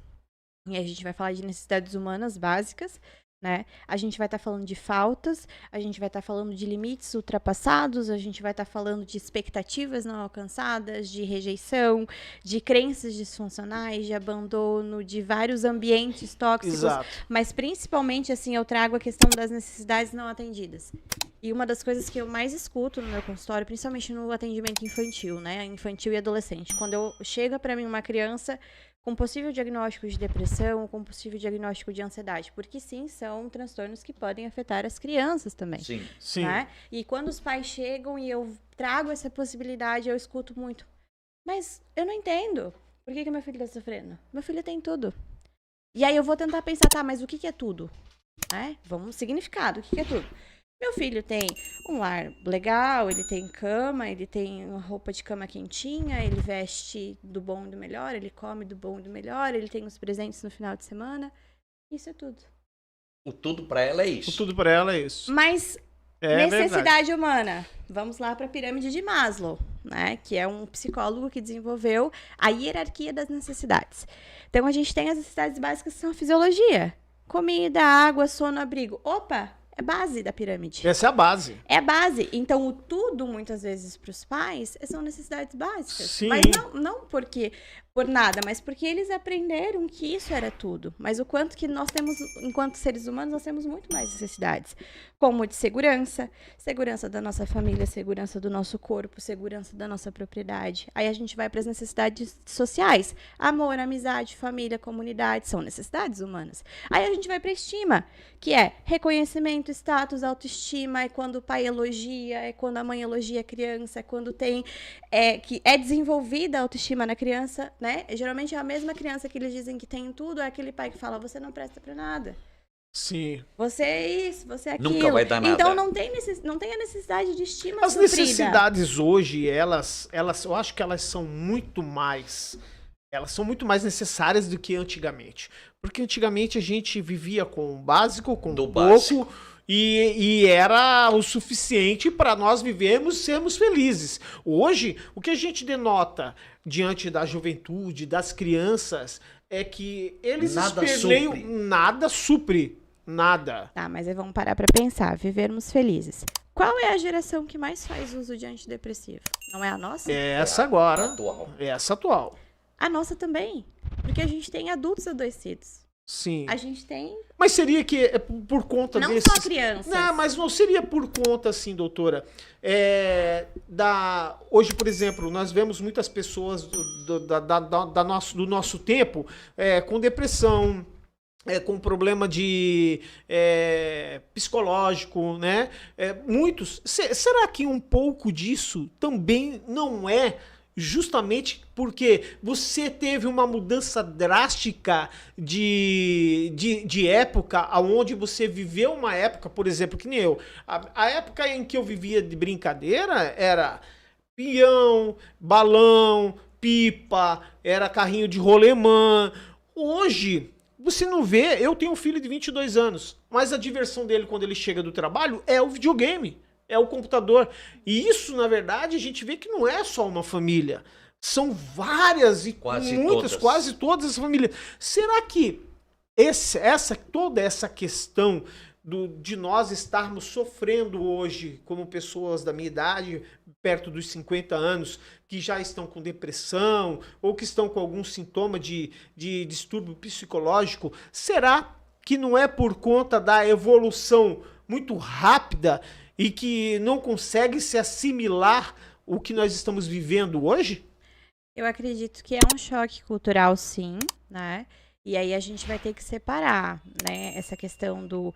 E a gente vai falar de necessidades humanas básicas, né? A gente vai estar falando de faltas, a gente vai estar falando de limites ultrapassados, a gente vai estar falando de expectativas não alcançadas, de rejeição, de crenças disfuncionais, de abandono, de vários ambientes tóxicos. Exato. Mas principalmente, assim, eu trago a questão das necessidades não atendidas. E uma das coisas que eu mais escuto no meu consultório, principalmente no atendimento infantil, né? Infantil e adolescente. Quando chega para mim uma criança com possível diagnóstico de depressão, com possível diagnóstico de ansiedade. Porque sim, são transtornos que podem afetar as crianças também. Sim. Sim. Né? E quando os pais chegam e eu trago essa possibilidade, eu escuto muito. Mas eu não entendo. Por que meu filho tá sofrendo? Meu filho tem tudo. E aí eu vou tentar pensar, tá, mas o que é tudo? né? Vamos significado. O que é tudo? Meu filho tem um lar legal, ele tem cama, ele tem uma roupa de cama quentinha, ele veste do bom e do melhor, ele come do bom e do melhor, ele tem os presentes no final de semana. Isso é tudo. O tudo pra ela é isso. O tudo pra ela é isso. Mas É necessidade humana. Vamos lá para a pirâmide de Maslow, né? Que é um psicólogo que desenvolveu a hierarquia das necessidades. Então a gente tem as necessidades básicas que são a fisiologia: comida, água, sono, abrigo. Opa, é base da pirâmide. Essa é a base. É a base. Então o tudo, muitas vezes, para os pais, são necessidades básicas. Sim. Mas não porque por nada, mas porque eles aprenderam que isso era tudo. Mas o quanto que nós temos, enquanto seres humanos, nós temos muito mais necessidades. Como de segurança, segurança da nossa família, segurança do nosso corpo, segurança da nossa propriedade. Aí a gente vai para as necessidades sociais. Amor, amizade, família, comunidade, são necessidades humanas. Aí a gente vai para a estima, que é reconhecimento, status, autoestima, é quando o pai elogia, é quando a mãe elogia a criança, é quando tem que é desenvolvida a autoestima na criança, né? Geralmente é a mesma criança que eles dizem que tem tudo, é aquele pai que fala, você não presta para nada. Sim. Você é isso, você é aquilo. Nunca vai dar nada. Então não tem a necessidade de estima As suprida. necessidades hoje, elas, eu acho que elas são muito mais necessárias do que antigamente. Porque antigamente a gente vivia com o básico, com Do pouco, básico. e era o suficiente para nós vivermos e sermos felizes. Hoje, o que a gente denota diante da juventude, das crianças, é que eles Nada esperneiam, supre. nada supre, nada. Tá, mas aí vamos parar pra pensar. Vivermos felizes. Qual é a geração que mais faz uso de antidepressivo? Não é a nossa? É essa agora, Atual. é essa atual. A nossa também. Porque a gente tem adultos adoecidos. Sim. A gente tem Mas seria que é por conta não desses... só crianças. Não, mas não seria por conta, assim, doutora. Hoje, por exemplo, nós vemos muitas pessoas do nosso tempo com depressão, com problema de psicológico, né? Muitos. Será que um pouco disso também não é justamente porque você teve uma mudança drástica de época, aonde você viveu uma época, por exemplo, que nem eu. A época em que eu vivia de brincadeira era peão, balão, pipa, era carrinho de rolemã. Hoje, você não vê... Eu tenho um filho de 22 anos, mas a diversão dele quando ele chega do trabalho é o videogame. É o computador. E isso, na verdade, a gente vê que não é só uma família. São várias e quase todas as famílias. Será que toda essa questão de nós estarmos sofrendo hoje, como pessoas da minha idade, perto dos 50 anos, que já estão com depressão ou que estão com algum sintoma de distúrbio psicológico, será que não é por conta da evolução muito rápida e que não consegue se assimilar o que nós estamos vivendo hoje? Eu acredito que é um choque cultural, sim, né? E aí a gente vai ter que separar, né? Essa questão do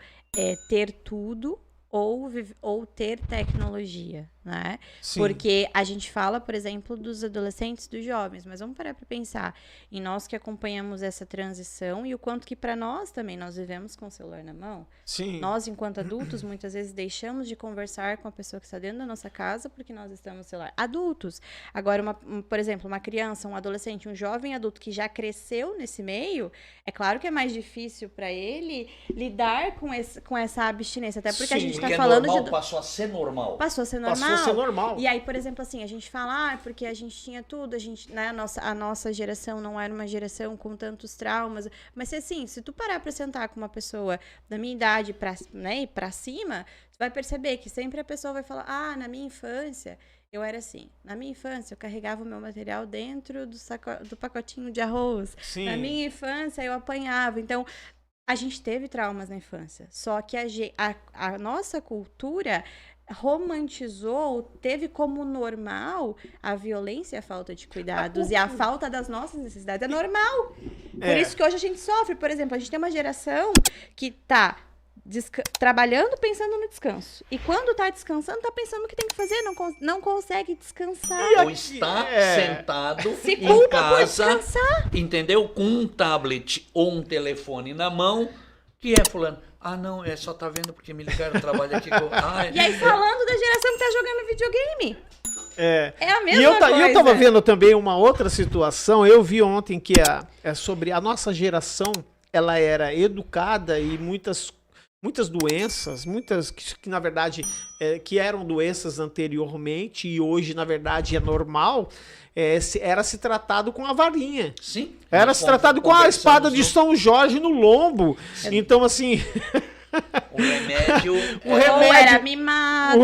ter tudo ou ter tecnologia, né? Sim. Porque a gente fala, por exemplo, dos adolescentes, dos jovens, mas vamos parar para pensar em nós que acompanhamos essa transição e o quanto que para nós também nós vivemos com o celular na mão. Sim. Nós, enquanto adultos, muitas vezes deixamos de conversar com a pessoa que está dentro da nossa casa porque nós estamos no celular. Adultos. Agora, por exemplo, uma criança, um adolescente, um jovem adulto que já cresceu nesse meio, é claro que é mais difícil para ele lidar com essa abstinência. Até porque Sim, a gente está Porque falando normal, de... passou a ser normal. Passou a ser normal. Passou a ser normal. E aí, por exemplo, assim, a gente fala, porque a gente tinha tudo, né, a nossa geração não era uma geração com tantos traumas. Mas assim, se tu parar pra sentar com uma pessoa da minha idade e pra cima, tu vai perceber que sempre a pessoa vai falar, na minha infância eu era assim. Na minha infância eu carregava o meu material dentro do pacotinho de arroz. Sim. Na minha infância eu apanhava. Então, a gente teve traumas na infância. Só que a nossa cultura romantizou, teve como normal a violência e a falta de cuidados e a falta das nossas necessidades. É normal. Por isso que hoje a gente sofre. Por exemplo, a gente tem uma geração que tá trabalhando pensando no descanso. E quando tá descansando, tá pensando no que tem que fazer, não consegue descansar. Ou está sentado Se em culpa por casa, descansar. entendeu? Com um tablet ou um telefone na mão, Que é, fulano? Ah, não, só tá vendo porque me ligaram, trabalho aqui com... E aí falando da geração que tá jogando videogame. É a mesma e eu coisa. tava vendo também uma outra situação. Eu vi ontem que é sobre a nossa geração. Ela era educada e muitas doenças, muitas que na verdade que eram doenças anteriormente e hoje na verdade é normal, era se tratado com a varinha. Sim. Era se tratado com a espada de São Jorge no lombo. Então assim... O remédio... O Ou remédio- era mimado,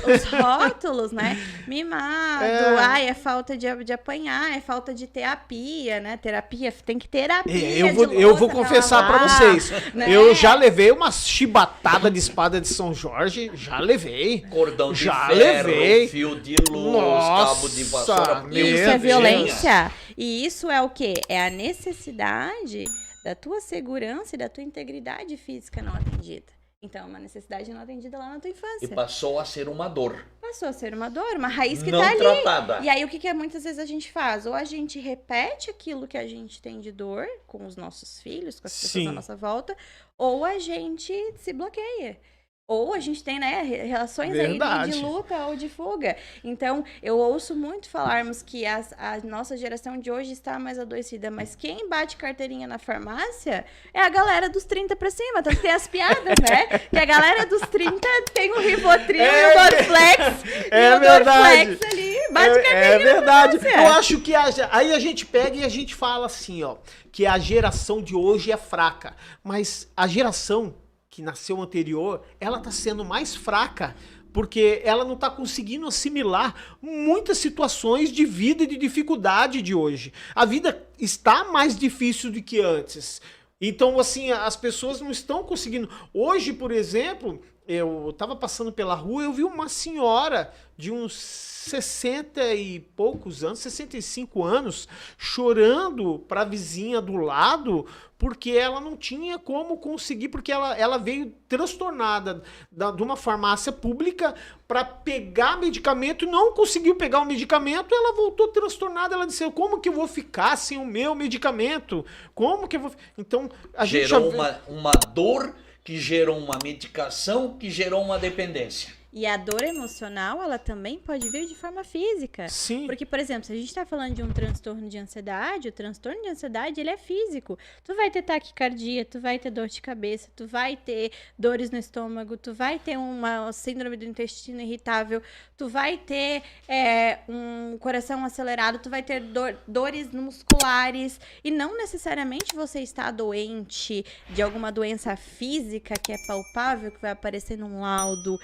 os rótulos, né? Mimado, é falta de apanhar, é falta de terapia, né? Terapia, tem que terapia. Eu vou confessar pra vocês. né? Eu já levei uma chibatada de espada de São Jorge. Já levei. Cordão de Já ferro, levei. fio de luz, Nossa, cabo de vassoura. meu Isso é Deus. violência. E isso é o quê? É a necessidade da tua segurança e da tua integridade física não atendida. Então, é uma necessidade não atendida lá na tua E infância. passou a ser uma dor. Passou a ser uma dor, uma raiz que não tá ali. tratada. E aí, o que muitas vezes a gente faz? Ou a gente repete aquilo que a gente tem de dor com os nossos filhos, com as pessoas Sim. à nossa volta, ou a gente se bloqueia. Ou a gente tem, né, relações aí Verdade. de luta ou de fuga. Então, eu ouço muito falarmos que a nossa geração de hoje está mais adoecida, mas quem bate carteirinha na farmácia é a galera dos 30 pra cima. Tanto que tem as piadas, né? Que a galera dos 30 tem o Rivotril e o Dorflex. É e o verdade. Dorflex ali, bate carteirinha É verdade. na farmácia. Eu acho que aí a gente pega e a gente fala assim, ó, que a geração de hoje é fraca, mas a geração que nasceu anterior, ela tá sendo mais fraca porque ela não tá conseguindo assimilar muitas situações de vida e de dificuldade de hoje. A vida está mais difícil do que antes. Então, assim, as pessoas não estão conseguindo. Hoje, por exemplo, eu tava passando pela rua, eu vi uma senhora de uns 60 e poucos anos, 65 anos, chorando para a vizinha do lado, porque ela não tinha como conseguir, porque ela veio transtornada de uma farmácia pública para pegar medicamento, não conseguiu pegar o medicamento, ela voltou transtornada, ela disse, como que eu vou ficar sem o meu medicamento? Como que eu vou... Então, a gente Gerou já... uma dor que gerou uma medicação que gerou uma dependência. E a dor emocional, ela também pode vir de forma física. Sim. Porque, por exemplo, se a gente está falando de um transtorno de ansiedade, o transtorno de ansiedade, ele é físico. Tu vai ter taquicardia, tu vai ter dor de cabeça, tu vai ter dores no estômago, tu vai ter uma síndrome do intestino irritável, tu vai ter um coração acelerado, tu vai ter dores musculares. E não necessariamente você está doente de alguma doença física que é palpável, que vai aparecer num laudo,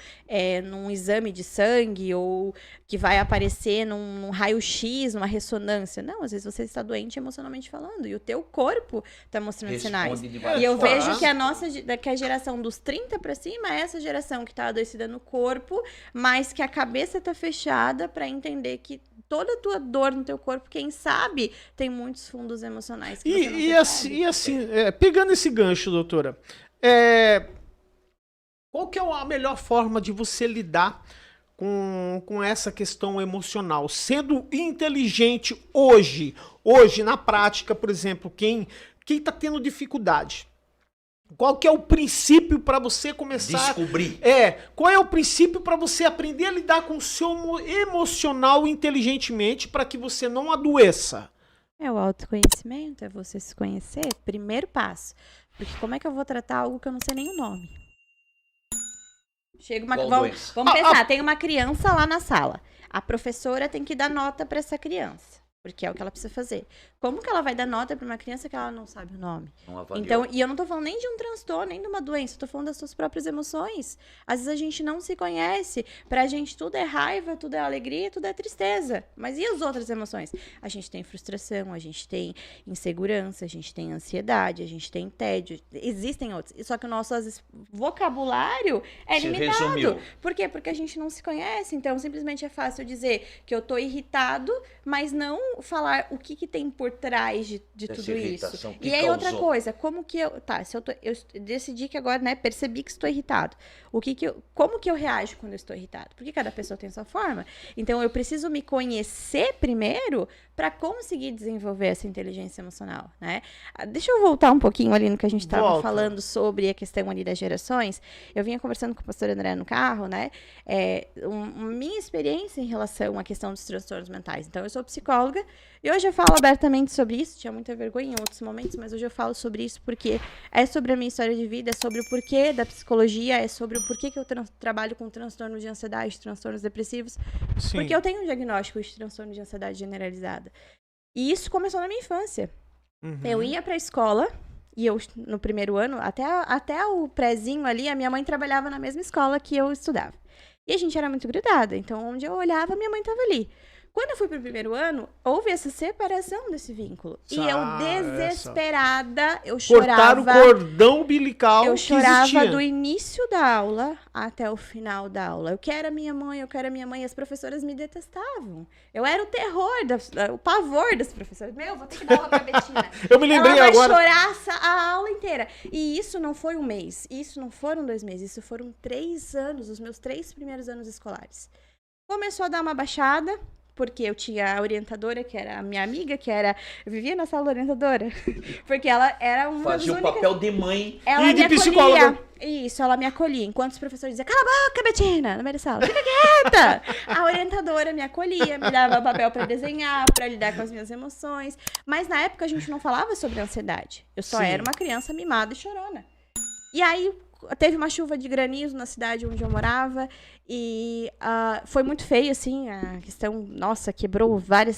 num exame de sangue ou que vai aparecer num raio-x, numa ressonância. Não, às vezes você está doente emocionalmente falando e o teu corpo está mostrando sinais. De várias E eu formas. vejo que a geração dos 30 para cima é essa geração que está adoecida no corpo, mas que a cabeça está fechada para entender que toda a tua dor no teu corpo, quem sabe, tem muitos fundos emocionais que você não percebe. E assim, pegando esse gancho, doutora, qual que é a melhor forma de você lidar com essa questão emocional? Sendo inteligente hoje, na prática, por exemplo, quem está tendo dificuldade? Qual que é o princípio para você começar... Descobrir. Qual é o princípio para você aprender a lidar com o seu emocional inteligentemente para que você não adoeça? É o autoconhecimento, é você se conhecer, primeiro passo. Porque como é que eu vou tratar algo que eu não sei nem o nome? Vamos pensar, tem uma criança lá na sala. A professora tem que dar nota para essa criança, porque é o que ela precisa fazer. Como que ela vai dar nota para uma criança que ela não sabe o nome? Então, e eu não tô falando nem de um transtorno, nem de uma doença, eu tô falando das suas próprias emoções. Às vezes a gente não se conhece, pra gente tudo é raiva, tudo é alegria, tudo é tristeza. Mas e as outras emoções? A gente tem frustração, a gente tem insegurança, a gente tem ansiedade, a gente tem tédio, existem outros. Só que o nosso, às vezes, vocabulário é limitado. Resumiu. Por quê? Porque a gente não se conhece, então simplesmente é fácil dizer que eu tô irritado, mas não falar o que tem por trás de Dessa tudo isso. irritação, o que E aí outra causou? coisa, como que eu, tá, se eu decidi que agora, né, percebi que estou irritado. Como que eu reajo quando eu estou irritado? Porque cada pessoa tem sua forma. Então eu preciso me conhecer primeiro para conseguir desenvolver essa inteligência emocional, né? Deixa eu voltar um pouquinho ali no que a gente estava falando sobre a questão ali das gerações. Eu vinha conversando com o pastor André no carro, né? Minha experiência em relação à questão dos transtornos mentais. Então, eu sou psicóloga e hoje eu falo abertamente sobre isso. Tinha muita vergonha em outros momentos, mas hoje eu falo sobre isso porque é sobre a minha história de vida, é sobre o porquê da psicologia, é sobre o porquê que eu trabalho com transtornos de ansiedade, transtornos depressivos. Sim. Porque eu tenho um diagnóstico de transtorno de ansiedade generalizada. E isso começou na minha infância. Eu ia pra escola e eu, no primeiro ano, até o prézinho ali, a minha mãe trabalhava na mesma escola que eu estudava. E a gente era muito grudada, então onde eu olhava, minha mãe estava ali. Quando eu fui pro primeiro ano, houve essa separação desse vínculo. E eu, desesperada, eu chorava. Cortaram o cordão umbilical. Eu chorava do início da aula até o final da aula. Eu quero a minha mãe, eu quero a minha mãe. As professoras me detestavam. Eu era o terror, o pavor das professoras. Meu, vou ter que dar aula pra Betina. Eu me lembrei Ela vai agora. chorar a aula inteira. E isso não foi um mês, isso não foram 2 meses, isso foram 3 anos, os meus 3 primeiros anos escolares. Começou a dar uma baixada, porque eu tinha a orientadora, que era a minha amiga, eu vivia na sala da orientadora, porque ela era uma Fazia o papel de mãe ela e de me psicóloga. acolhia. Isso, ela me acolhia. Enquanto os professores diziam, cala a boca, Betina, no meio da sala, fica quieta. A orientadora me acolhia, me dava papel pra desenhar, pra lidar com as minhas emoções. Mas na época a gente não falava sobre ansiedade. Eu só era uma criança mimada e chorona. E aí teve uma chuva de granizo na cidade onde eu morava e foi muito feio, assim, a questão, nossa,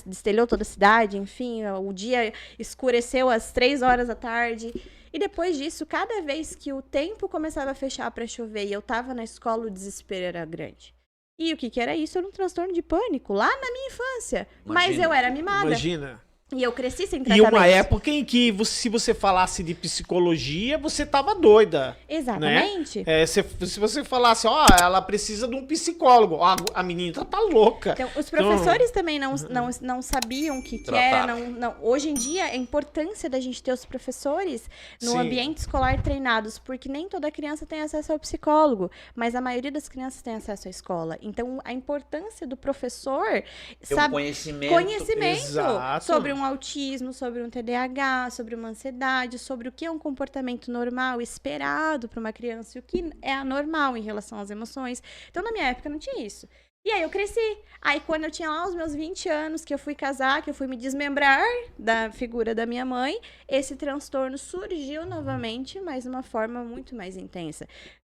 destelhou toda a cidade, enfim, o dia escureceu às 3 horas da tarde. E depois disso, cada vez que o tempo começava a fechar para chover e eu tava na escola, o desespero era grande. E o que era isso? Era um transtorno de pânico, lá na minha infância. Mas eu era mimada. Imagina. E eu cresci sem E tratamento. uma época em que, se você falasse de psicologia, você tava doida. Exatamente. Né? Se você falasse, ela precisa de um psicólogo. A menina tá louca. Então, os professores também não sabiam o que era. Hoje em dia, a importância da gente ter os professores no ambiente escolar treinados, porque nem toda criança tem acesso ao psicólogo, mas a maioria das crianças tem acesso à escola. Então, a importância do professor saber conhecimento Exato. sobre um autismo, sobre um TDAH, sobre uma ansiedade, sobre o que é um comportamento normal, esperado para uma criança e o que é anormal em relação às emoções. Então, na minha época, não tinha isso. E aí eu cresci. Aí quando eu tinha lá os meus 20 anos, que eu fui casar, que eu fui me desmembrar da figura da minha mãe, esse transtorno surgiu novamente, mas de uma forma muito mais intensa.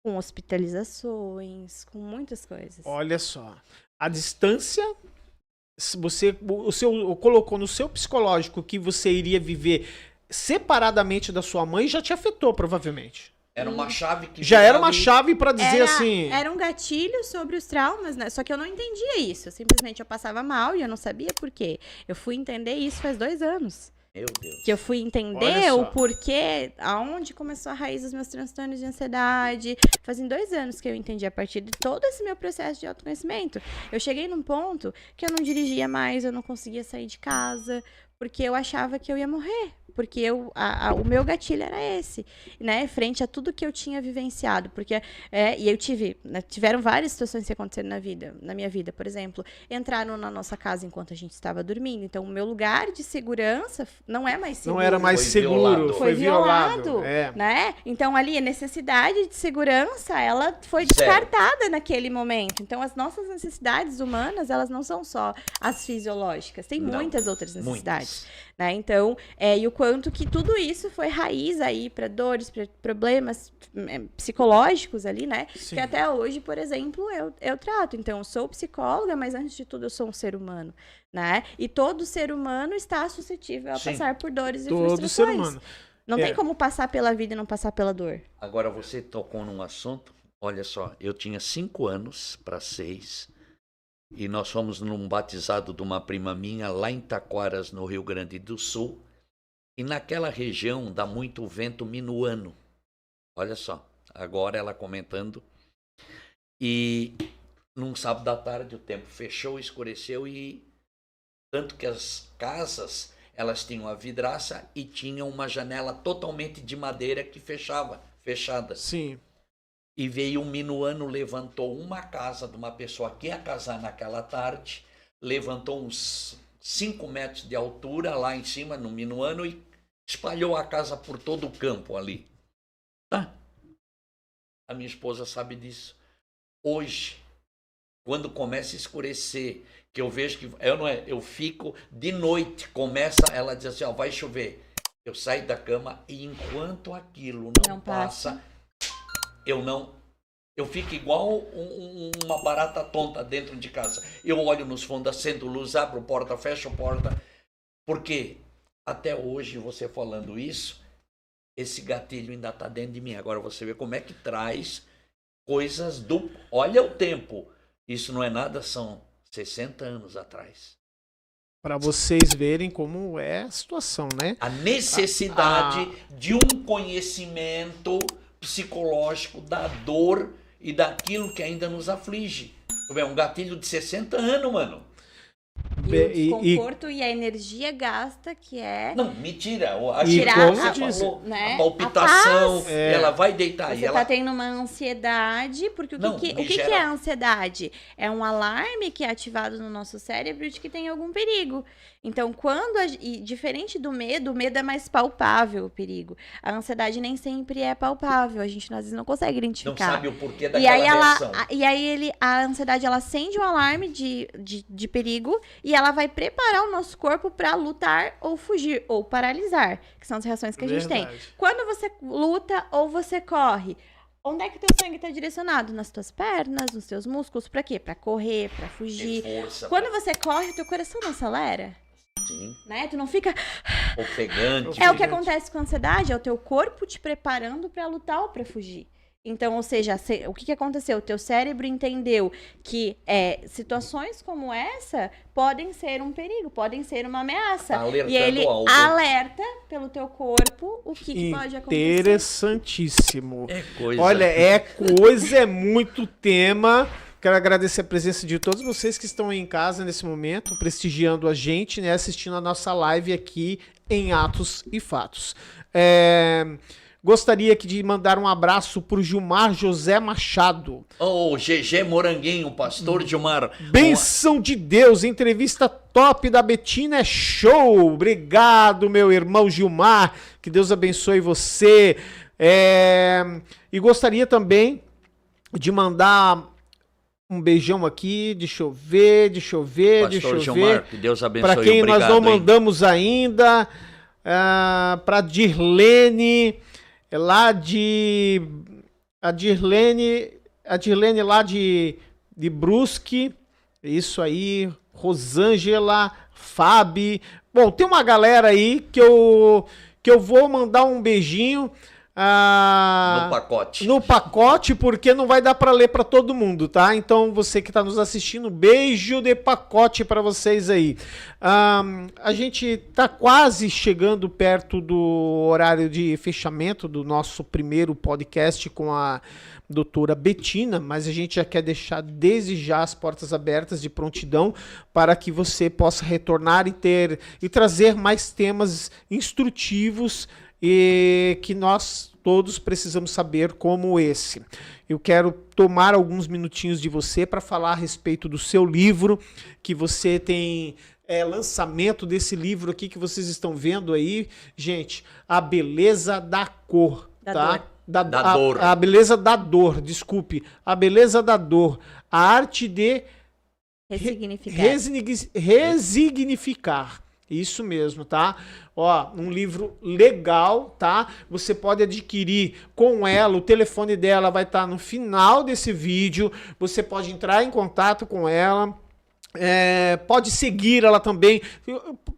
Com hospitalizações, com muitas coisas. Olha só. A distância, você colocou no seu psicológico que você iria viver separadamente da sua mãe, já te afetou, provavelmente. Era uma chave que... Já era uma chave pra dizer assim... Era um gatilho sobre os traumas, né? Só que eu não entendia isso. Simplesmente eu passava mal e eu não sabia por quê. Eu fui entender isso faz 2 anos. Meu Deus. Que eu fui entender o porquê, aonde começou a raiz dos meus transtornos de ansiedade. Fazem 2 anos que eu entendi a partir de todo esse meu processo de autoconhecimento. Eu cheguei num ponto que eu não dirigia mais, eu não conseguia sair de casa, porque eu achava que eu ia morrer. Porque o meu gatilho era esse, né? Frente a tudo que eu tinha vivenciado. Porque, e eu tiveram várias situações que aconteceram na minha vida. Por exemplo, entraram na nossa casa enquanto a gente estava dormindo. Então, o meu lugar de segurança não é mais seguro. Não era mais seguro, foi violado. É. Né? Então, ali, a necessidade de segurança, ela foi descartada naquele momento. Então, as nossas necessidades humanas, elas não são só as fisiológicas. Tem muitas outras necessidades. Né? Então, e o quanto que tudo isso foi raiz aí para dores, para problemas psicológicos ali, né? Sim. Que até hoje, por exemplo, eu trato. Então, eu sou psicóloga, mas antes de tudo eu sou um ser humano, né? E todo ser humano está suscetível a passar por dores e frustrações. Todo ser humano. Não tem como passar pela vida e não passar pela dor. Agora, você tocou num assunto, olha só, eu tinha 5 anos para 6... E nós fomos num batizado de uma prima minha lá em Taquaras, no Rio Grande do Sul. E naquela região dá muito vento minuano. Olha só, agora ela comentando. E num sábado à tarde o tempo fechou, escureceu e Tanto que as casas, elas tinham a vidraça e tinham uma janela totalmente de madeira que fechada. Sim. E veio um minuano, levantou uma casa de uma pessoa que ia casar naquela tarde, levantou uns 5 metros de altura lá em cima, no minuano, e espalhou a casa por todo o campo ali. Tá? A minha esposa sabe disso. Hoje, quando começa a escurecer, que eu vejo que eu fico de noite, começa, ela diz assim, ó, vai chover. Eu saio da cama e enquanto aquilo não passa, eu fico igual uma barata tonta dentro de casa. Eu olho nos fundos, acendo luz, abro porta, fecho porta. Porque até hoje, você falando isso, esse gatilho ainda está dentro de mim. Agora você vê como é que traz coisas do... Olha o tempo. Isso não é nada, são 60 anos atrás. Para vocês verem como é a situação, né? A necessidade de um conhecimento psicológico da dor e daquilo que ainda nos aflige. É um gatilho de 60 anos, mano. E o desconforto e a energia gasta, que é... Não, mentira. Tirar a palpitação, ela vai deitar. Você tá tendo uma ansiedade, porque o que é a ansiedade? É um alarme que é ativado no nosso cérebro de que tem algum perigo. Então, diferente do medo, o medo é mais palpável, o perigo. A ansiedade nem sempre é palpável, a gente às vezes não consegue identificar. Não sabe o porquê daquela reação. E aí a ansiedade, ela acende um alarme de perigo e ela vai preparar o nosso corpo para lutar ou fugir, ou paralisar, que são as reações que a gente tem. Quando você luta ou você corre, onde é que o teu sangue está direcionado? Nas tuas pernas, nos teus músculos, para quê? Para correr, para fugir. Quando você corre, o teu coração não acelera. Sim. Né? Tu não fica... ofegante. É o que acontece com a ansiedade, é o teu corpo te preparando para lutar ou para fugir. Então, ou seja, o que aconteceu? O teu cérebro entendeu que situações como essa podem ser um perigo, podem ser uma ameaça. Tá alertando e ele algo. alerta pelo teu corpo o que pode acontecer. Interessantíssimo. É coisa. Olha, é muito tema. Quero agradecer a presença de todos vocês que estão aí em casa nesse momento, prestigiando a gente, né, assistindo a nossa live aqui em Atos e Fatos. Gostaria aqui de mandar um abraço pro Gilmar José Machado. Ô, GG Moranguinho, pastor Gilmar. Benção de Deus, entrevista top da Betina é show. Obrigado, meu irmão Gilmar, que Deus abençoe você. E gostaria também de mandar um beijão aqui, deixa eu ver. Pastor Gilmar, que Deus abençoe. Para quem obrigado, nós não mandamos ainda, para Dirlene, a Dirlene lá de Brusque, isso aí, Rosângela, Fábio. Bom, tem uma galera aí que eu vou mandar um beijinho. No pacote, porque não vai dar para ler para todo mundo, tá? Então, você que está nos assistindo, beijo de pacote para vocês aí. A gente tá quase chegando perto do horário de fechamento do nosso primeiro podcast com a doutora Betina, mas a gente já quer deixar desde já as portas abertas de prontidão para que você possa retornar e trazer mais temas instrutivos e que nós todos precisamos saber, como esse. Eu quero tomar alguns minutinhos de você para falar a respeito do seu livro, que você tem lançamento desse livro aqui que vocês estão vendo aí, gente, A Beleza da Cor, tá? Da dor. A beleza da dor, desculpe. A beleza da dor. A arte de resignificar. Isso mesmo, tá? Ó, um livro legal, tá? Você pode adquirir com ela, o telefone dela vai estar no final desse vídeo. Você pode entrar em contato com ela. Pode seguir ela também.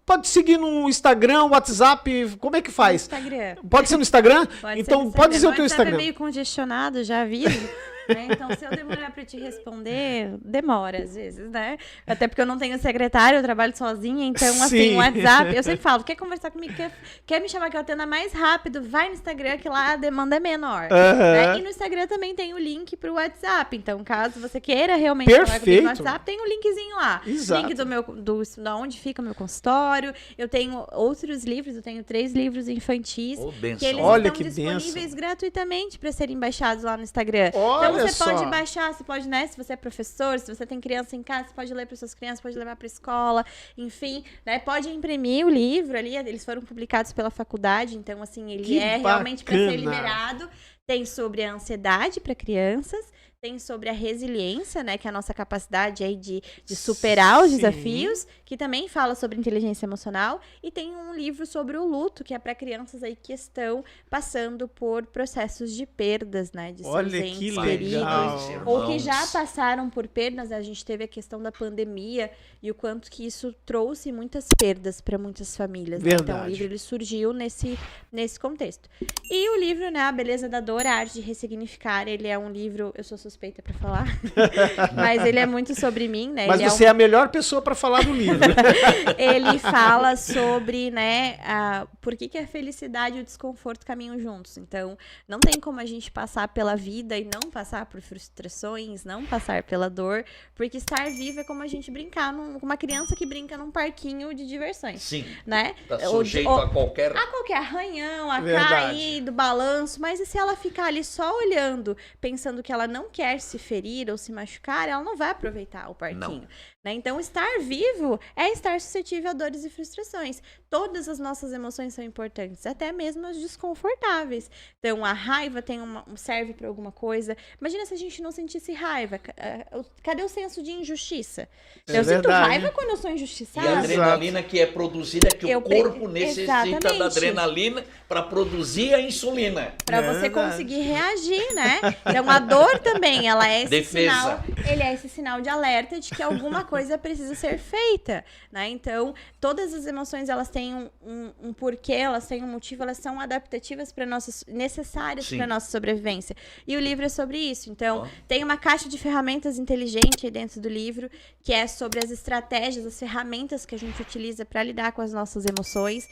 Pode seguir no Instagram, WhatsApp, como é que faz? Instagram. Pode ser no Instagram? Pode então, ser no pode dizer o teu Instagram. Instagram. É meio congestionado, já aviso. né? Então, se eu demorar para te responder, demora às vezes, né? Até porque eu não tenho secretário, eu trabalho sozinha, então, assim, Sim. o WhatsApp, eu sempre falo, quer conversar comigo, quer me chamar que eu atenda mais rápido, vai no Instagram, que lá a demanda é menor. Né? E no Instagram também tem o link pro WhatsApp, então, caso você queira realmente falar comigo no WhatsApp, tem um linkzinho lá. Exato. Link da onde fica o meu consultório, eu tenho outros livros, eu tenho 3 livros infantis, que eles Olha estão que disponíveis bênção. gratuitamente para serem baixados lá no Instagram. Olha então você só. pode baixar, você pode, né? Se você é professor, se você tem criança em casa, você pode ler para suas crianças, pode levar para escola, enfim, né? Pode imprimir o livro ali, eles foram publicados pela faculdade, então assim, ele Que realmente para bacana. ser liberado. Tem sobre a ansiedade para crianças, tem sobre a resiliência, né, que é a nossa capacidade aí de superar os Sim. desafios, que também fala sobre inteligência emocional, e tem um livro sobre o luto, que é para crianças aí que estão passando por processos de perdas, né, de seus Olha entes que queridos, legal. ou que já passaram por perdas. A gente teve a questão da pandemia e o quanto que isso trouxe muitas perdas para muitas famílias. Né? Então, o Verdade. livro ele surgiu nesse contexto. E o livro, né, A Beleza da Dor, a Arte de Ressignificar, ele é um livro, eu sou suspeita para falar, mas ele é muito sobre mim, né? Mas ele você é a melhor pessoa para falar do livro. ele fala sobre, né, por que a felicidade e o desconforto caminham juntos. Então, não tem como a gente passar pela vida e não passar por frustrações, não passar pela dor, porque estar vivo é como a gente brincar com uma criança que brinca num parquinho de diversões. Sim. Né? Tá sujeito a qualquer... A qualquer arranhão, a Verdade. cair do balanço, mas e se ela ficar ali só olhando, pensando que ela não quer se ferir ou se machucar, ela não vai aproveitar o parquinho. Né? Então, estar vivo é estar suscetível a dores e frustrações. Todas as nossas emoções são importantes, até mesmo as desconfortáveis. Então, a raiva serve para alguma coisa. Imagina se a gente não sentisse raiva. Cadê o senso de injustiça? Eu sinto raiva quando eu sou injustiçada. E a adrenalina que é produzida, que o corpo necessita da adrenalina para produzir a insulina. Para você conseguir reagir, né? Então, a dor também, ela é esse sinal, ele é esse sinal de alerta de que alguma coisa precisa ser feita, né? Então, todas as emoções, elas têm um porquê, elas têm um motivo, elas são adaptativas para necessárias para nossa sobrevivência. E o livro é sobre isso. Então, tem uma caixa de ferramentas inteligente aí dentro do livro, que é sobre as estratégias, as ferramentas que a gente utiliza para lidar com as nossas emoções.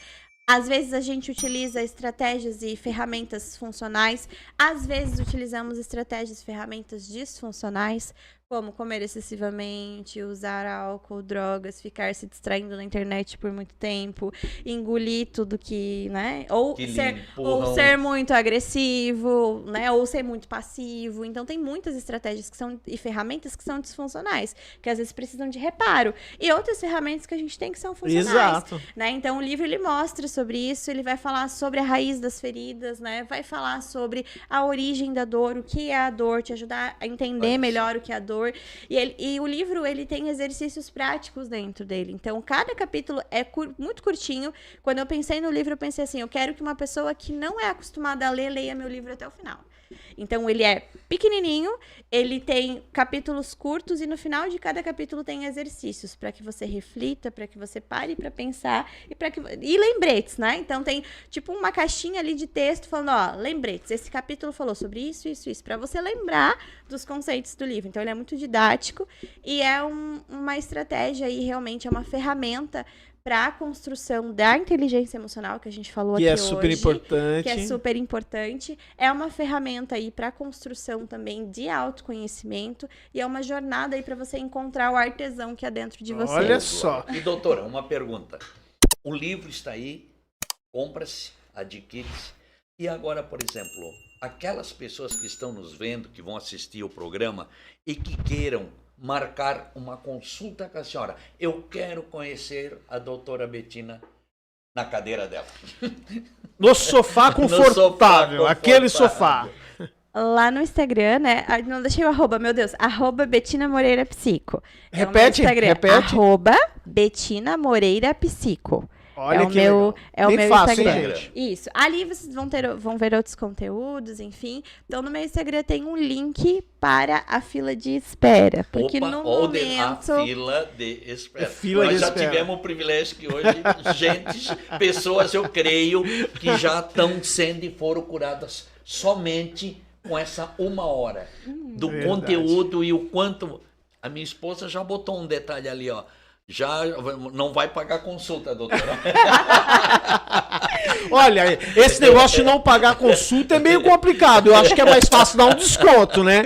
Às vezes a gente utiliza estratégias e ferramentas funcionais, às vezes utilizamos estratégias e ferramentas disfuncionais, como comer excessivamente, usar álcool, drogas, ficar se distraindo na internet por muito tempo, engolir tudo que, né? Ou ser muito agressivo, né? Ou ser muito passivo. Então tem muitas estratégias e ferramentas que são disfuncionais, que às vezes precisam de reparo. E outras ferramentas que a gente tem que são funcionais. Exato. Né? Então o livro ele mostra sobre isso, ele vai falar sobre a raiz das feridas, né? Vai falar sobre a origem da dor, o que é a dor, te ajudar a entender melhor o que é a dor. E o livro, ele tem exercícios práticos dentro dele. Então, cada capítulo é muito curtinho. Quando eu pensei no livro, eu pensei assim, eu quero que uma pessoa que não é acostumada a ler, leia meu livro até o final. Então, ele é pequenininho, ele tem capítulos curtos e no final de cada capítulo tem exercícios para que você reflita, para que você pare para pensar e lembretes, né? Então, tem tipo uma caixinha ali de texto falando, ó, lembretes. Esse capítulo falou sobre isso, isso, isso, para você lembrar dos conceitos do livro. Então, ele é muito didático e é uma estratégia e realmente é uma ferramenta para a construção da inteligência emocional que a gente falou aqui hoje. Que é super importante. Que é super importante. É uma ferramenta aí para a construção também de autoconhecimento e é uma jornada aí para você encontrar o artesão que há dentro de você. Olha só. E doutora, uma pergunta. O livro está aí, compra-se, adquire-se. E agora, por exemplo, aquelas pessoas que estão nos vendo, que vão assistir o programa e que queiram marcar uma consulta com a senhora. Eu quero conhecer a doutora Bettina na cadeira dela. No sofá confortável, aquele sofá. Lá no Instagram, né? Não deixei o arroba, meu Deus. Arroba Bettina Moreira Psico. Repete. Arroba Bettina Moreira Psico. Olha que legal. É o meu fácil, Instagram. hein, gente? Isso. Ali vocês vão ver outros conteúdos, enfim. Então, no meu Instagram tem um link para a fila de espera. Porque no momento... A fila de espera. Nós já tivemos o privilégio que hoje, pessoas, eu creio, que já estão sendo e foram curadas somente com essa 1 hora do Verdade. conteúdo e o quanto... A minha esposa já botou um detalhe ali, ó. Já não vai pagar consulta, doutora. Olha, esse negócio de não pagar consulta é meio complicado. Eu acho que é mais fácil dar um desconto, né?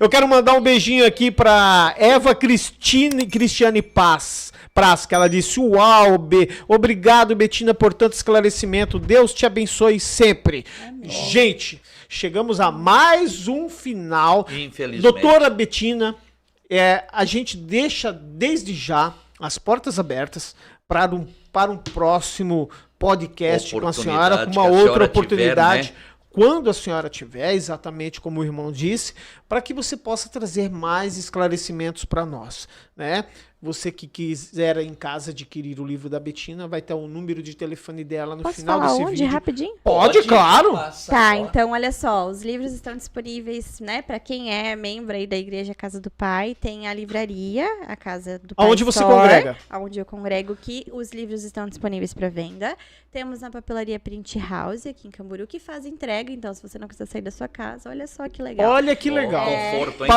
Eu quero mandar um beijinho aqui para Eva Cristiane Paz, que ela disse: uau, obrigado, Betina, por tanto esclarecimento. Deus te abençoe sempre. Amém. Gente, chegamos a mais um final. Infelizmente. Doutora Betina, a gente deixa desde já as portas abertas para um próximo podcast com a senhora, com uma outra oportunidade. Tiver, né? Quando a senhora tiver, exatamente como o irmão disse, para que você possa trazer mais esclarecimentos para nós, né? Você que quiser em casa adquirir o livro da Betina, vai ter o número de telefone dela no final desse vídeo. Posso falar onde, rapidinho? Pode, claro! Tá, então olha só, os livros estão disponíveis, né, para quem é membro aí da Igreja Casa do Pai, tem a livraria, a Casa do Pai Aonde você congrega? Aonde eu congrego, que os livros estão disponíveis para venda. Temos na papelaria Print House, aqui em Camboriú, que faz entrega, então se você não quiser sair da sua casa, olha só que legal. Olha que legal. Conforto, hein?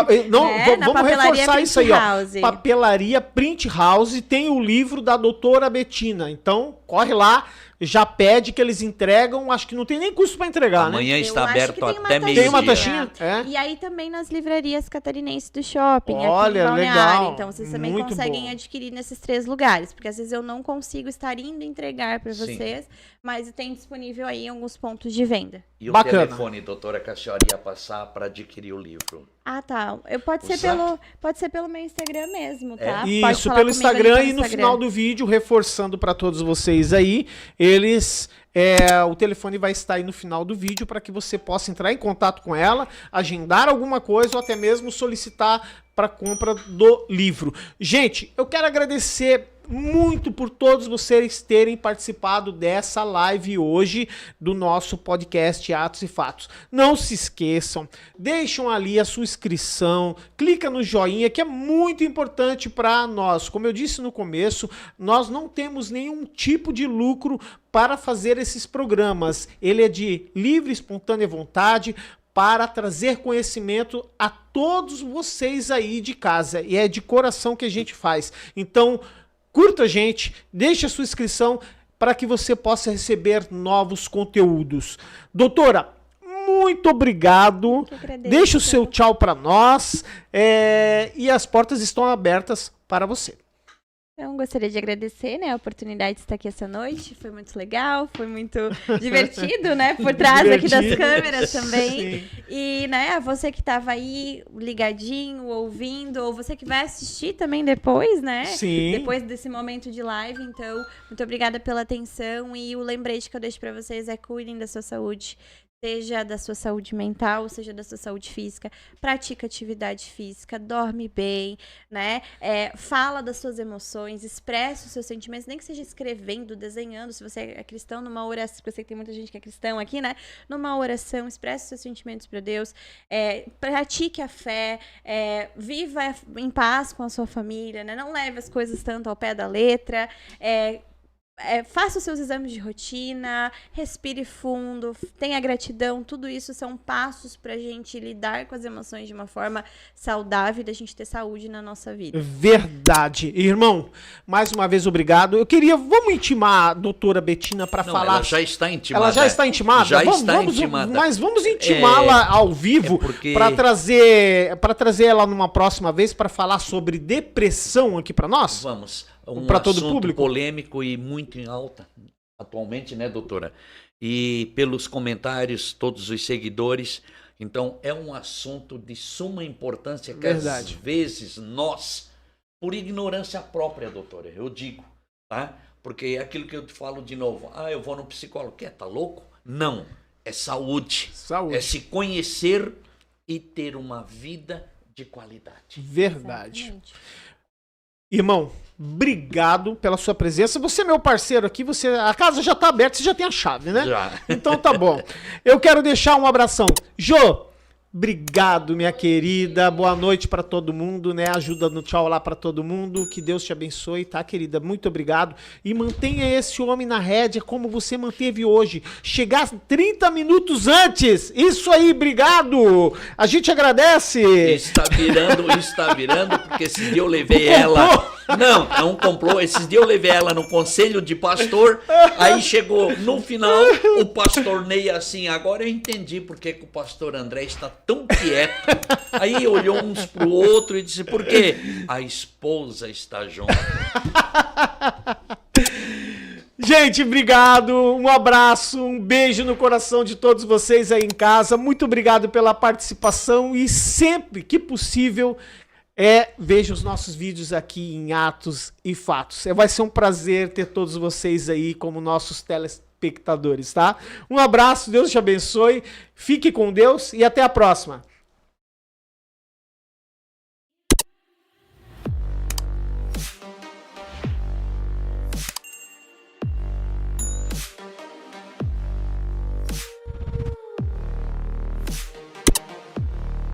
Vamos reforçar isso aí, ó. Papelaria Print House tem o livro da doutora Betina. Então, corre lá, já pede que eles entregam. Acho que não tem nem custo para entregar, Amanhã né? está aberto até meio-dia. Tem uma taxinha? É. E aí também nas livrarias catarinenses do shopping, olha, aqui em Balneário. legal. Então, vocês também Muito conseguem bom. adquirir nesses 3 lugares. Porque às vezes eu não consigo estar indo entregar para vocês, mas tem disponível aí em alguns pontos de venda. E o Bacana. telefone, doutora, que a senhora ia passar para adquirir o livro? Ah, tá. Pode ser pelo meu Instagram mesmo, tá? Pode Isso, falar pelo comigo Instagram, ali e pelo no final do vídeo, reforçando para todos vocês aí, o telefone vai estar aí no final do vídeo para que você possa entrar em contato com ela, agendar alguma coisa ou até mesmo solicitar para compra do livro. Gente, eu quero agradecer muito por todos vocês terem participado dessa live hoje do nosso podcast Atos e Fatos. Não se esqueçam, deixam ali a sua inscrição, clica no joinha, que é muito importante para nós. Como eu disse no começo, nós não temos nenhum tipo de lucro para fazer esses programas. Ele é de livre e espontânea vontade, para trazer conhecimento a todos vocês aí de casa. E é de coração que a gente faz. Então, curta a gente, deixe a sua inscrição para que você possa receber novos conteúdos. Doutora, muito obrigado. Deixe o seu tchau para nós. E as portas estão abertas para você. Então, gostaria de agradecer, né, a oportunidade de estar aqui essa noite. Foi muito legal, foi muito divertido, né, por trás aqui das câmeras também. Sim. E, né, a você que estava aí ligadinho, ouvindo, ou você que vai assistir também depois, né? Sim. Depois desse momento de live. Então, muito obrigada pela atenção. E o lembrete que eu deixo para vocês é: cuidem da sua saúde. Seja da sua saúde mental, seja da sua saúde física, pratica atividade física, dorme bem, né? Fala das suas emoções, expressa os seus sentimentos, nem que seja escrevendo, desenhando, se você é cristão, numa oração, porque eu sei que tem muita gente que é cristão aqui, né? Numa oração, expresse os seus sentimentos para Deus, pratique a fé, viva em paz com a sua família, né? Não leve as coisas tanto ao pé da letra, faça os seus exames de rotina, respire fundo, tenha gratidão, tudo isso são passos pra gente lidar com as emoções de uma forma saudável e da gente ter saúde na nossa vida. Verdade. Irmão, mais uma vez obrigado. Vamos intimar a doutora Betina para falar. Ela já está intimada. Ela já está intimada? Já está intimada. Mas vamos intimá-la ao vivo para trazer ela numa próxima vez para falar sobre depressão aqui para nós? Vamos. Um para todo assunto público polêmico e muito em alta atualmente, né, doutora? E pelos comentários, todos os seguidores. Então, é um assunto de suma importância que às vezes nós, por ignorância própria, doutora, eu digo, tá? Porque é aquilo que eu te falo de novo. Eu vou no psicólogo. Tá louco? Não. É saúde. É se conhecer e ter uma vida de qualidade. Verdade. Exatamente. Irmão, obrigado pela sua presença. Você é meu parceiro aqui, a casa já tá aberta, você já tem a chave, né? Já. Então tá bom. Eu quero deixar um abração. Jô, Obrigado, minha querida. Boa noite pra todo mundo, né? Ajuda no tchau lá pra todo mundo. Que Deus te abençoe, tá, querida? Muito obrigado. E mantenha esse homem na rédea como você manteve hoje. Chegar 30 minutos antes. Isso aí, obrigado. A gente agradece. Está virando, porque esse dia eu levei ela... Não, é um complô. Esses dias eu levei ela no conselho de pastor, aí chegou no final o pastor Ney assim, agora eu entendi por que o pastor André está tão quieto. Aí olhou uns pro outro e disse, por quê? A esposa está junto. Gente, obrigado, um abraço, um beijo no coração de todos vocês aí em casa. Muito obrigado pela participação e sempre que possível... veja os nossos vídeos aqui em Atos e Fatos. Vai ser um prazer ter todos vocês aí como nossos telespectadores, tá? Um abraço, Deus te abençoe, fique com Deus e até a próxima.